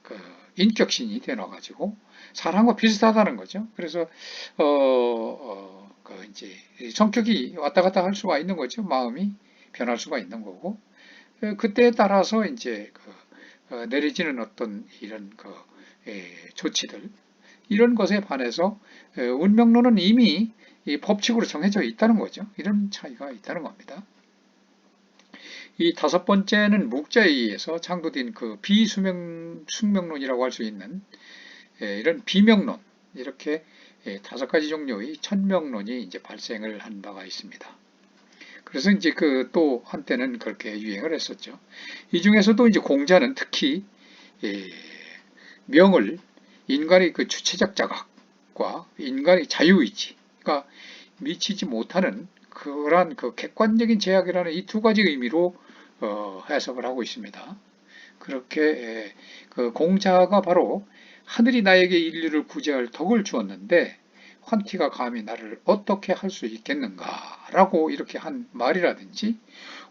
그 인격신이 되어가지고 사람과 비슷하다는 거죠. 그래서 그 이제 성격이 왔다 갔다 할 수가 있는 거죠. 마음이 변할 수가 있는 거고 그때에 따라서 이제 내려지는 어떤 이런 조치들 이런 것에 반해서 운명론은 이미 법칙으로 정해져 있다는 거죠. 이런 차이가 있다는 겁니다. 이 다섯 번째는 묵자에 의해서 창조된 그 숙명론이라고 할 수 있는 이런 비명론 이렇게 다섯 가지 종류의 천명론이 이제 발생을 한 바가 있습니다. 그래서 이제 또 한때는 그렇게 유행을 했었죠. 이 중에서도 이제 공자는 특히 명을 인간의 그 주체적 자각과 인간의 자유의지가 미치지 못하는 그러한 그 객관적인 제약이라는 이 두 가지 의미로 해석을 하고 있습니다. 그렇게 그 공자가 바로 하늘이 나에게 인류를 구제할 덕을 주었는데 환티가 감히 나를 어떻게 할 수 있겠는가라고 이렇게 한 말이라든지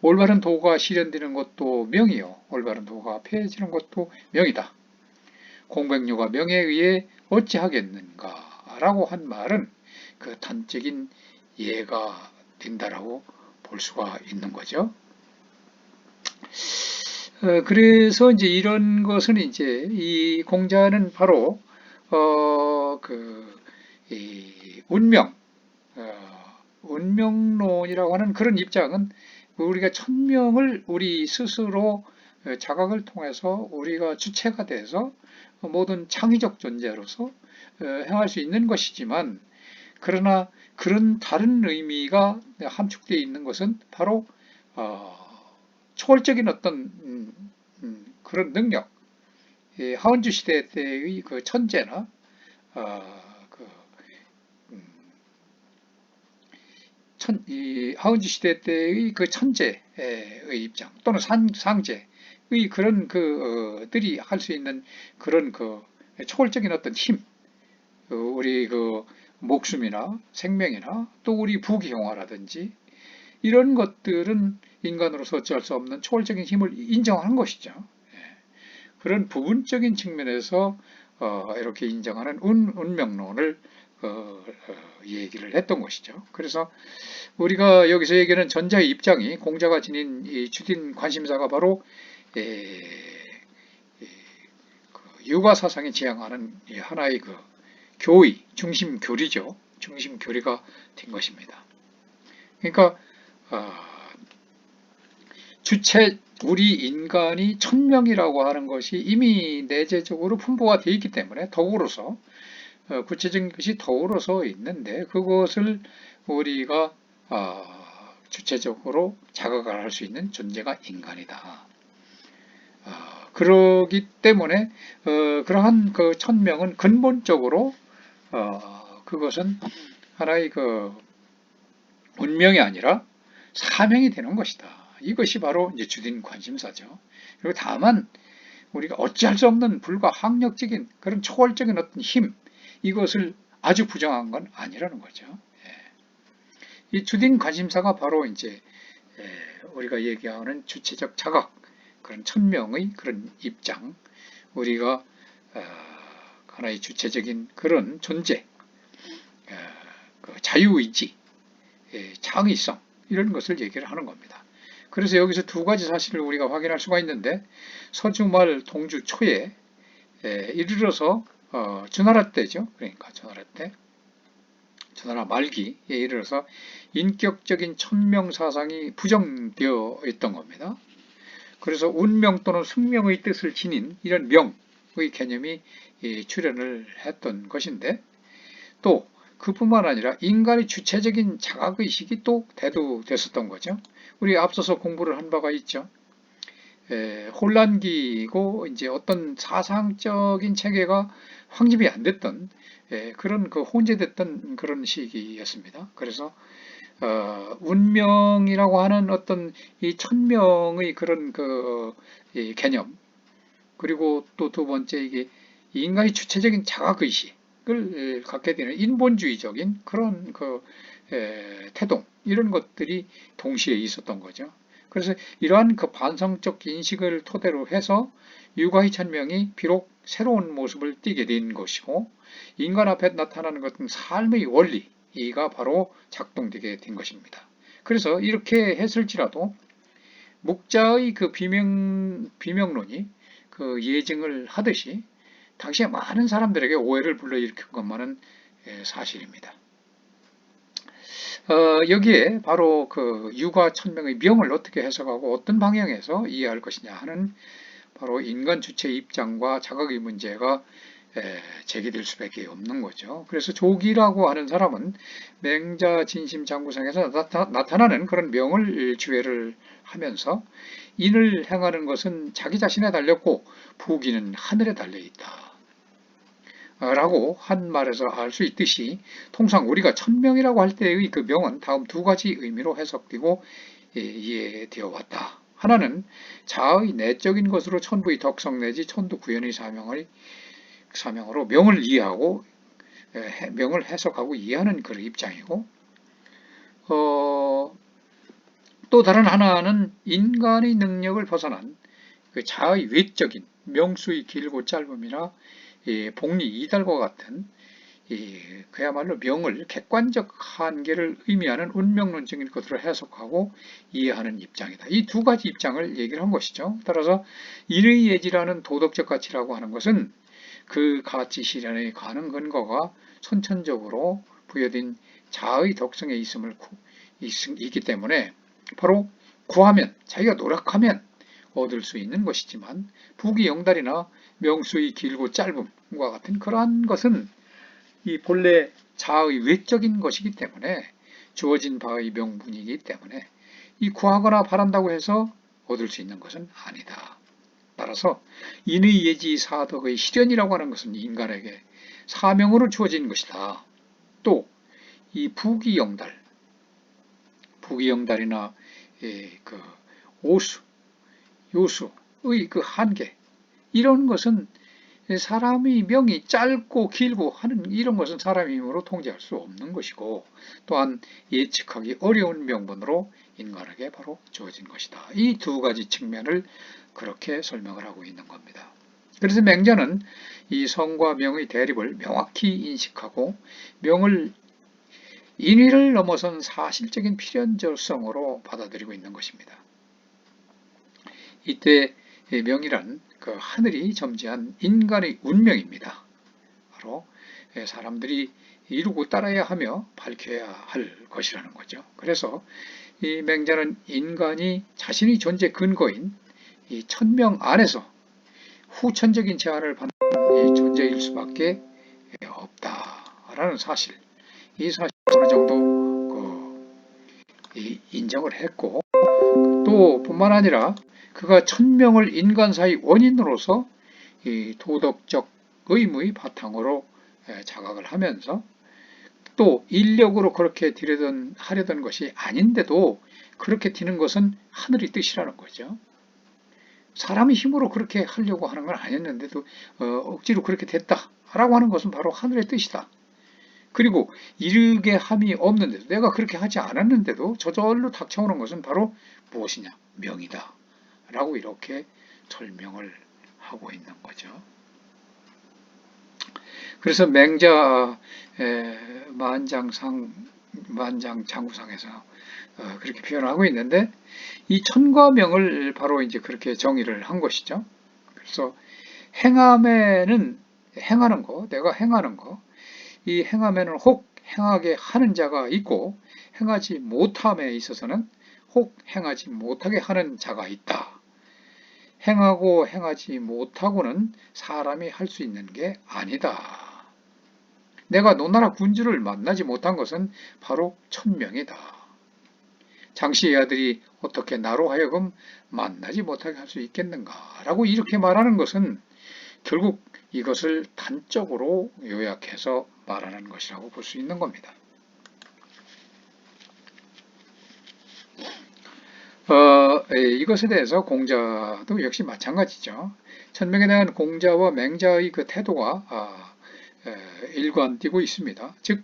올바른 도가 실현되는 것도 명이요 올바른 도가 폐해지는 것도 명이다. 공백류가 명에 의해 어찌하겠는가라고 한 말은 그 단적인 예가 된다라고 볼 수가 있는 거죠. 그래서 이제 이런 것은 이제 이 공자는 바로 이 운명론이라고 하는 그런 입장은 우리가 천명을 우리 스스로 자각을 통해서 우리가 주체가 돼서 모든 창의적 존재로서 행할 수 있는 것이지만 그러나 그런 다른 의미가 함축되어 있는 것은 바로 초월적인 어떤 그런 능력, 하원주 시대 때의 그 천재나 그 하원주 시대 때의 그 천재의 입장 또는 상제의 그런 그들이 할 수 있는 그런 그 초월적인 어떤 힘, 우리 그 목숨이나 생명이나 또 우리 부귀영화라든지 이런 것들은 인간으로서 어찌할 수 없는 초월적인 힘을 인정하는 것이죠. 그런 부분적인 측면에서 이렇게 인정하는 운명론을 얘기를 했던 것이죠. 그래서 우리가 여기서 얘기하는 전자의 입장이 공자가 지닌 이 주된 관심사가 바로 유가 사상이 지향하는 하나의 그 교의, 중심 교리죠. 중심 교리가 된 것입니다. 그러니까 주체 우리 인간이 천명이라고 하는 것이 이미 내재적으로 풍부가 되어 있기 때문에 덕으로서 구체적인 것이 덕으로서 있는데 그것을 우리가 주체적으로 자각을 할 수 있는 존재가 인간이다. 그러기 때문에 그러한 그 천명은 근본적으로 그것은 하나의 그 운명이 아니라 사명이 되는 것이다. 이것이 바로 이제 주된 관심사죠. 그리고 다만 우리가 어찌할 수 없는 불가항력적인 그런 초월적인 어떤 힘 이것을 아주 부정한 건 아니라는 거죠. 이 주된 관심사가 바로 이제 우리가 얘기하는 주체적 자각 그런 천명의 그런 입장 우리가 하나의 주체적인 그런 존재 그 자유의지 창의성 이런 것을 얘기를 하는 겁니다. 그래서 여기서 두 가지 사실을 우리가 확인할 수가 있는데 서주 말 동주 초에 이르러서 주나라 때죠. 그러니까 주나라 때 주나라 말기에 이르러서 인격적인 천명 사상이 부정되어 있던 겁니다. 그래서 운명 또는 숙명의 뜻을 지닌 이런 명의 개념이 출현을 했던 것인데 또 그뿐만 아니라 인간의 주체적인 자각의식이 또 대두됐었던 거죠. 우리 앞서서 공부를 한 바가 있죠. 혼란기고 이제 어떤 사상적인 체계가 확립이 안 됐던 그런 그 혼재됐던 그런 시기였습니다. 그래서 운명이라고 하는 어떤 이 천명의 그런 그 개념 그리고 또 두 번째 이게 인간의 주체적인 자각의식을 갖게 되는 인본주의적인 그런 그 태동 이런 것들이 동시에 있었던 거죠. 그래서 이러한 그 반성적 인식을 토대로 해서 유가의 천명이 비록 새로운 모습을 띠게 된 것이고 인간 앞에 나타나는 것은 삶의 원리가 바로 작동되게 된 것입니다. 그래서 이렇게 했을지라도 묵자의 그 비명론이 그 예증을 하듯이 당시에 많은 사람들에게 오해를 불러일으킨 것만은 사실입니다. 여기에 바로 그 유가 천명의 명을 어떻게 해석하고 어떤 방향에서 이해할 것이냐 하는 바로 인간 주체 입장과 자각의 문제가 제기될 수밖에 없는 거죠. 그래서 조기라고 하는 사람은 맹자 진심 장구상에서 나타나는 그런 명을 주회를 하면서 인을 행하는 것은 자기 자신에 달렸고 부귀는 하늘에 달려 있다. 라고 한 말에서 알 수 있듯이 통상 우리가 천명이라고 할 때의 그 명은 다음 두 가지 의미로 해석되고 이해되어 왔다. 하나는 자의 내적인 것으로 천부의 덕성 내지 천도 구현의 사명으로 명을 이해하고 명을 해석하고 이해하는 그런 입장이고 또 다른 하나는 인간의 능력을 벗어난 그 자의 외적인 명수의 길고 짧음이나 복리 이달과 같은 그야말로 명을 객관적 한계를 의미하는 운명론적인 것으로 해석하고 이해하는 입장이다. 이 두 가지 입장을 얘기를 한 것이죠. 따라서 인의 예지라는 도덕적 가치라고 하는 것은 그 가치 실현의 가능 근거가 선천적으로 부여된 자의 덕성에 있기 때문에 바로 구하면, 자기가 노력하면 얻을 수 있는 것이지만 부귀영달이나 명수의 길고 짧음과 같은 그러한 것은 이 본래 자의 외적인 것이기 때문에 주어진 바의 명분이기 때문에 이 구하거나 바란다고 해서 얻을 수 있는 것은 아니다. 따라서 인의 예지 사덕의 실현이라고 하는 것은 인간에게 사명으로 주어진 것이다. 또 이 부귀영달이나 그 오수, 요수의 그 한계 이런 것은 사람의 명이 짧고 길고 하는 이런 것은 사람의 힘으로 통제할 수 없는 것이고 또한 예측하기 어려운 명분으로 인간에게 바로 주어진 것이다. 이 두 가지 측면을 그렇게 설명을 하고 있는 겁니다. 그래서 맹자는 이 성과 명의 대립을 명확히 인식하고 명을 인위를 넘어선 사실적인 필연적성으로 받아들이고 있는 것입니다. 이때 명이란 그 하늘이 점지한 인간의 운명입니다. 바로 사람들이 이루고 따라야 하며 밝혀야 할 것이라는 거죠. 그래서 이 맹자는 인간이 자신의 존재 근거인 이 천명 안에서 후천적인 제한을 받는 이 존재일 수밖에 없다라는 사실, 이 사실 어느 정도 인정을 했고 또 뿐만 아니라 그가 천명을 인간사의 원인으로서 이 도덕적 의무의 바탕으로 자각을 하면서 또 인력으로 그렇게 하려던 것이 아닌데도 그렇게 되는 것은 하늘의 뜻이라는 거죠. 사람의 힘으로 그렇게 하려고 하는 건 아니었는데도 억지로 그렇게 됐다라고 하는 것은 바로 하늘의 뜻이다. 그리고 이르게 함이 없는데도 내가 그렇게 하지 않았는데도 저절로 닥쳐오는 것은 바로 무엇이냐? 명이다. 라고 이렇게 설명을 하고 있는 거죠. 그래서 맹자 만장장구상에서 그렇게 표현을 하고 있는데 이 천과 명을 바로 이제 그렇게 정의를 한 것이죠. 그래서 행함에는 행하는 거, 내가 행하는 거, 이 행함에는 혹 행하게 하는 자가 있고 행하지 못함에 있어서는 혹 행하지 못하게 하는 자가 있다. 행하고 행하지 못하고는 사람이 할 수 있는 게 아니다. 내가 노나라 군주를 만나지 못한 것은 바로 천명이다. 장씨의 아들이 어떻게 나로 하여금 만나지 못하게 할 수 있겠는가? 라고 이렇게 말하는 것은 결국 이것을 단적으로 요약해서 말하는 것이라고 볼 수 있는 겁니다. 이것에 대해서 공자도 역시 마찬가지죠. 천명에 대한 공자와 맹자의 그 태도가 일관되고 있습니다. 즉,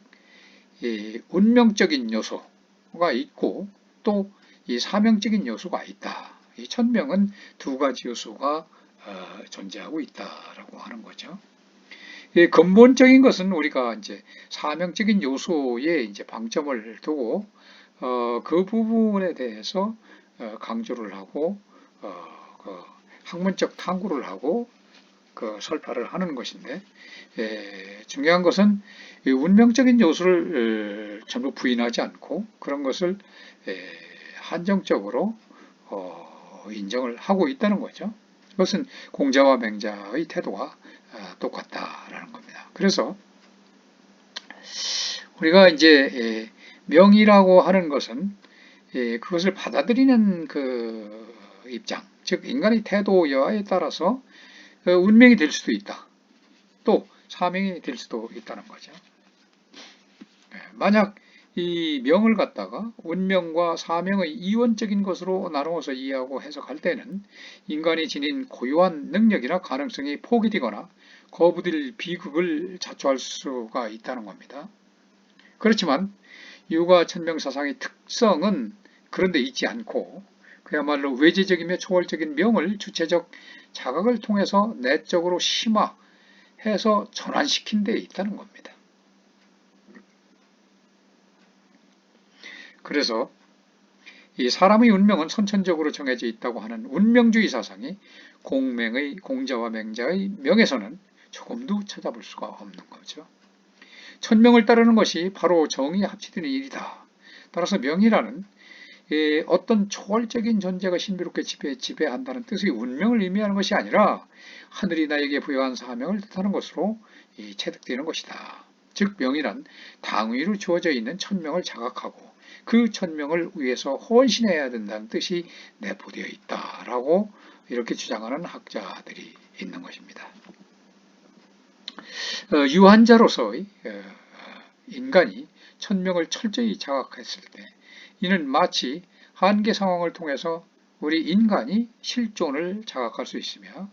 운명적인 요소가 있고 또 이 사명적인 요소가 있다. 이 천명은 두 가지 요소가 존재하고 있다라고 하는 거죠. 근본적인 것은 우리가 이제 사명적인 요소에 이제 방점을 두고 그 부분에 대해서 강조를 하고 그 학문적 탐구를 하고 그 설파를 하는 것인데 중요한 것은 운명적인 요소를 전부 부인하지 않고 그런 것을 한정적으로 인정을 하고 있다는 거죠. 그것은 공자와 맹자의 태도가 똑같다라는 겁니다. 그래서 우리가 이제 명이라고 하는 것은 그것을 받아들이는 그 입장, 즉 인간의 태도 여하에 따라서 운명이 될 수도 있다. 또 사명이 될 수도 있다는 거죠. 만약 이 명을 갖다가 운명과 사명의 이원적인 것으로 나누어서 이해하고 해석할 때는 인간이 지닌 고유한 능력이나 가능성이 포기되거나 거부될 비극을 자초할 수가 있다는 겁니다. 그렇지만 유가 천명사상의 특성은 그런 데 있지 않고 그야말로 외재적이며 초월적인 명을 주체적 자각을 통해서 내적으로 심화해서 전환시킨 데 있다는 겁니다. 그래서 이 사람의 운명은 선천적으로 정해져 있다고 하는 운명주의 사상이 공명의 공자와 맹자의 명에서는 조금도 찾아볼 수가 없는 거죠. 천명을 따르는 것이 바로 정의에 합치되는 일이다. 따라서 명이라는 어떤 초월적인 존재가 신비롭게 지배한다는 뜻의 운명을 의미하는 것이 아니라 하늘이 나에게 부여한 사명을 뜻하는 것으로 체득되는 것이다. 즉 명이란 당위로 주어져 있는 천명을 자각하고 그 천명을 위해서 헌신해야 된다는 뜻이 내포되어 있다라고 이렇게 주장하는 학자들이 있는 것입니다. 유한자로서의 인간이 천명을 철저히 자각했을 때 이는 마치 한계 상황을 통해서 우리 인간이 실존을 자각할 수 있으며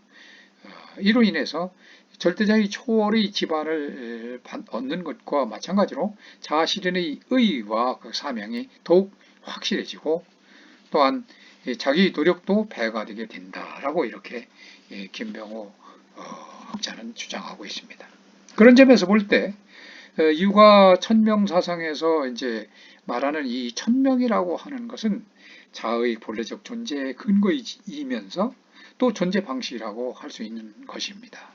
이로 인해서 절대자의 초월의 기반을 얻는 것과 마찬가지로 자아실현의 의의와 그 사명이 더욱 확실해지고 또한 자기 노력도 배가 되게 된다라고 이렇게 김병호 학자는 주장하고 있습니다. 그런 점에서 볼 때 유가 천명 사상에서 이제 말하는 이 천명이라고 하는 것은 자아의 본래적 존재의 근거이면서 또 존재 방식이라고 할 수 있는 것입니다.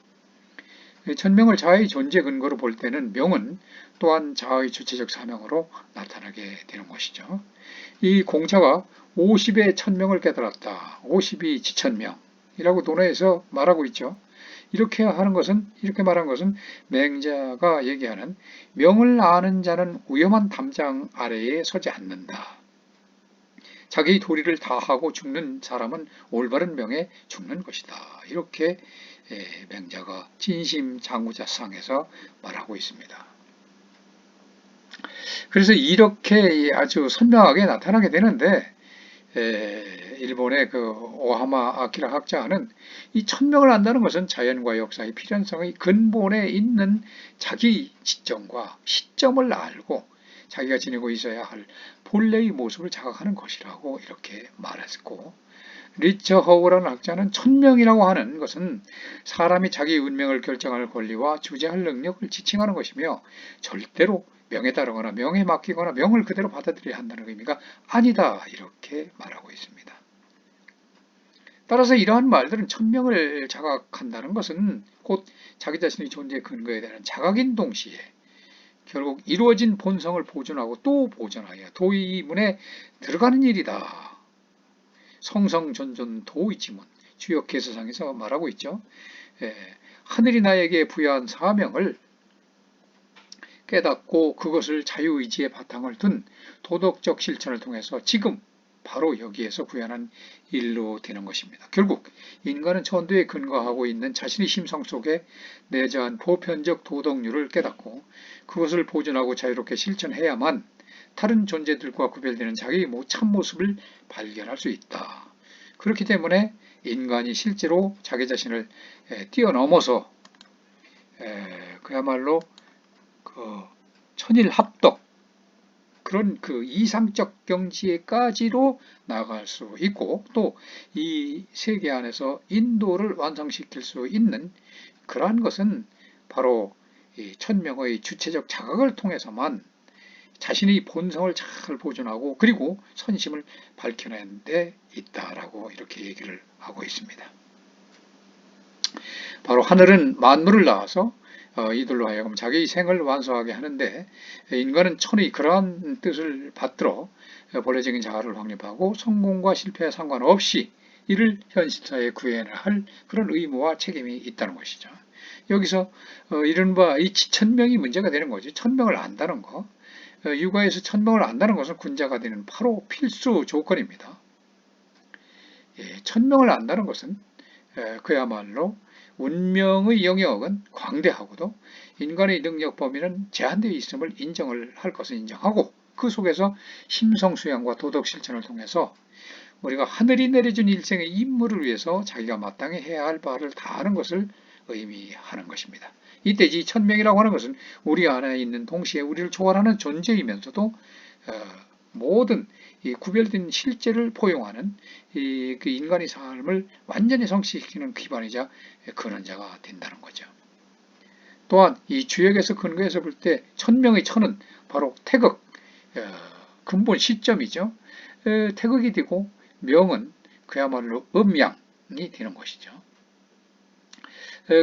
천명을 자아의 존재 근거로 볼 때는 명은 또한 자아의 주체적 사명으로 나타나게 되는 것이죠. 이 공자가 50의 천명을 깨달았다. 50이 지천명이라고 논어에서 말하고 있죠. 이렇게 말한 것은 맹자가 얘기하는 명을 아는 자는 위험한 담장 아래에 서지 않는다. 자기 도리를 다하고 죽는 사람은 올바른 명에 죽는 것이다. 이렇게 맹자가 진심장구자상에서 말하고 있습니다. 그래서 이렇게 아주 선명하게 나타나게 되는데 일본의 그 오하마 아키라 학자는 이 천명을 안다는 것은 자연과 역사의 필연성의 근본에 있는 자기 지점과 시점을 알고 자기가 지니고 있어야 할 본래의 모습을 자각하는 것이라고 이렇게 말했고, 리처 허우라는 학자는 천명이라고 하는 것은 사람이 자기 운명을 결정할 권리와 주재할 능력을 지칭하는 것이며 절대로 명에 따르거나 명에 맡기거나 명을 그대로 받아들여야 한다는 의미가 아니다 이렇게 말하고 있습니다. 따라서 이러한 말들은 천명을 자각한다는 것은 곧 자기 자신의 존재 근거에 대한 자각인 동시에 결국 이루어진 본성을 보존하고 또 보존하여 도의문에 들어가는 일이다. 성성존존 도의지문 주역개서상에서 말하고 있죠. 하늘이 나에게 부여한 사명을 깨닫고 그것을 자유의지의 바탕을 둔 도덕적 실천을 통해서 지금 바로 여기에서 구현한 일로 되는 것입니다. 결국 인간은 천도에 근거하고 있는 자신의 심성 속에 내재한 보편적 도덕률을 깨닫고 그것을 보존하고 자유롭게 실천해야만 다른 존재들과 구별되는 자기의 참모습을 발견할 수 있다. 그렇기 때문에 인간이 실제로 자기 자신을 뛰어넘어서 그야말로 천일합덕 그런 그 이상적 경지에까지로 나아갈 수 있고 또 이 세계 안에서 인도를 완성시킬 수 있는 그러한 것은 바로 이 천명의 주체적 자각을 통해서만 자신의 본성을 잘 보존하고 그리고 선심을 밝혀낸 데 있다라고 이렇게 얘기를 하고 있습니다. 바로 하늘은 만물을 낳아서 이들로 하여금 자기 생을 완수하게 하는데 인간은 천의 그러한 뜻을 받들어 본래적인 자아를 확립하고 성공과 실패에 상관없이 이를 현실사에 구현할 그런 의무와 책임이 있다는 것이죠. 여기서 이른바 이 지천명이 문제가 되는 거죠. 천명을 안다는 거. 육아에서 천명을 안다는 것은 군자가 되는 바로 필수 조건입니다. 천명을 안다는 것은 그야말로 운명의 영역은 광대하고도 인간의 능력 범위는 제한되어 있음을 인정을 할 것을 인정하고 그 속에서 심성수양과 도덕 실천을 통해서 우리가 하늘이 내려준 일생의 임무를 위해서 자기가 마땅히 해야 할 바를 다하는 것을 의미하는 것입니다. 이때 이 천명이라고 하는 것은 우리 안에 있는 동시에 우리를 초월하는 존재이면서도 모든 이 구별된 실제를 포용하는 그 인간의 삶을 완전히 성취시키는 기반이자 근원자가 된다는 거죠. 또한 이 주역에서 근거해서 볼 때 천명의 천은 바로 태극, 근본 시점이죠. 태극이 되고 명은 그야말로 음양이 되는 것이죠.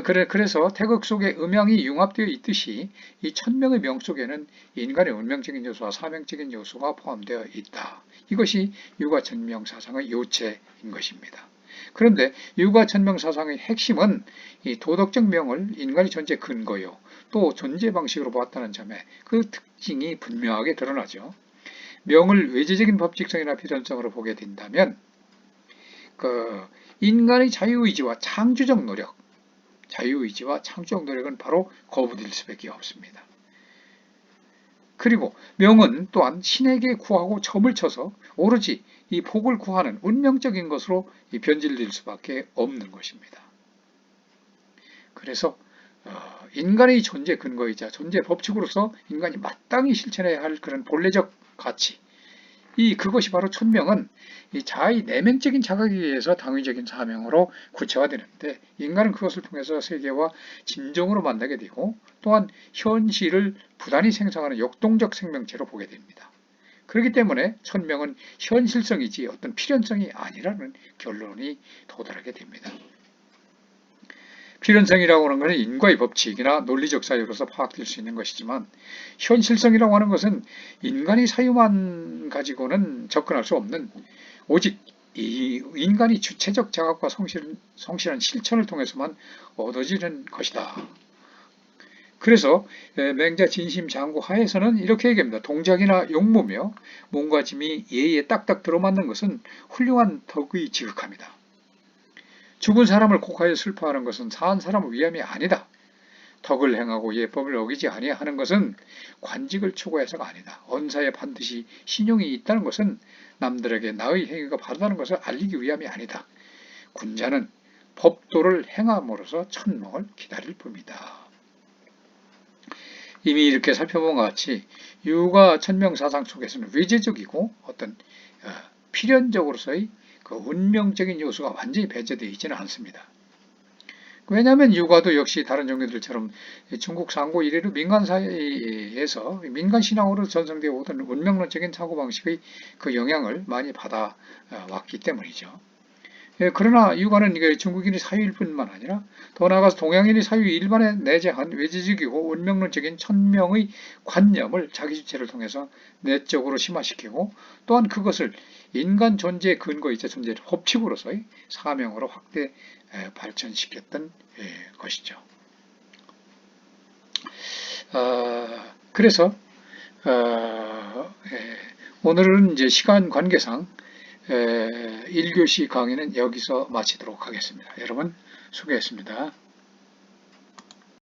그래서 태극 속에 음양이 융합되어 있듯이 이 천명의 명 속에는 인간의 운명적인 요소와 사명적인 요소가 포함되어 있다. 이것이 유가천명 사상의 요체인 것입니다. 그런데 유가천명 사상의 핵심은 이 도덕적 명을 인간의 존재 근거요, 또 존재 방식으로 보았다는 점에 그 특징이 분명하게 드러나죠. 명을 외재적인 법칙성이나 필연성으로 보게 된다면 인간의 자유의지와 창조적 노력은 바로 거부될 수밖에 없습니다. 그리고 명은 또한 신에게 구하고 점을 쳐서 오로지 이 복을 구하는 운명적인 것으로 변질될 수밖에 없는 것입니다. 그래서 인간의 존재 근거이자 존재 법칙으로서 인간이 마땅히 실천해야 할 그런 본래적 가치, 그것이 바로 천명은 이 자아의 내면적인 자각에 의해서 당위적인 사명으로 구체화되는데 인간은 그것을 통해서 세계와 진정으로 만나게 되고 또한 현실을 부단히 생성하는 역동적 생명체로 보게 됩니다. 그렇기 때문에 천명은 현실성이지 어떤 필연성이 아니라는 결론이 도달하게 됩니다. 필연성이라고 하는 것은 인과의 법칙이나 논리적 사유로서 파악될 수 있는 것이지만 현실성이라고 하는 것은 인간의 사유만 가지고는 접근할 수 없는 오직 이 인간이 주체적 자각과 성실한 실천을 통해서만 얻어지는 것이다. 그래서 맹자 진심장구 하에서는 이렇게 얘기합니다. 동작이나 용무며 몸가짐이 예의에 딱딱 들어맞는 것은 훌륭한 덕의 지극함이다. 죽은 사람을 곡하여 슬퍼하는 것은 사한 사람을 위함이 아니다. 덕을 행하고 예법을 어기지 아니하는 것은 관직을 추구해서가 아니다. 언사에 반드시 신용이 있다는 것은 남들에게 나의 행위가 바르다는 것을 알리기 위함이 아니다. 군자는 법도를 행함으로써 천명을 기다릴 뿐이다. 이미 이렇게 살펴본 것 같이 유가 천명 사상 속에서는 외재적이고 어떤 필연적으로서의 그 운명적인 요소가 완전히 배제되어 있지는 않습니다. 왜냐하면 유가도 역시 다른 종교들처럼 중국 상고 이래로 민간 사회에서 민간 신앙으로 전성되어 오던 운명론적인 사고방식의 그 영향을 많이 받아왔기 때문이죠. 그러나 유가는 중국인의 사유일 뿐만 아니라 더 나아가서 동양인의 사유 일반에 내재한 외지적이고 운명론적인 천명의 관념을 자기 주체를 통해서 내적으로 심화시키고 또한 그것을 인간 존재의 근거이자 존재의 법칙으로서의 사명으로 확대 발전시켰던 것이죠. 그래서 오늘은 이제 시간 관계상 1교시 강의는 여기서 마치도록 하겠습니다. 여러분 수고했습니다.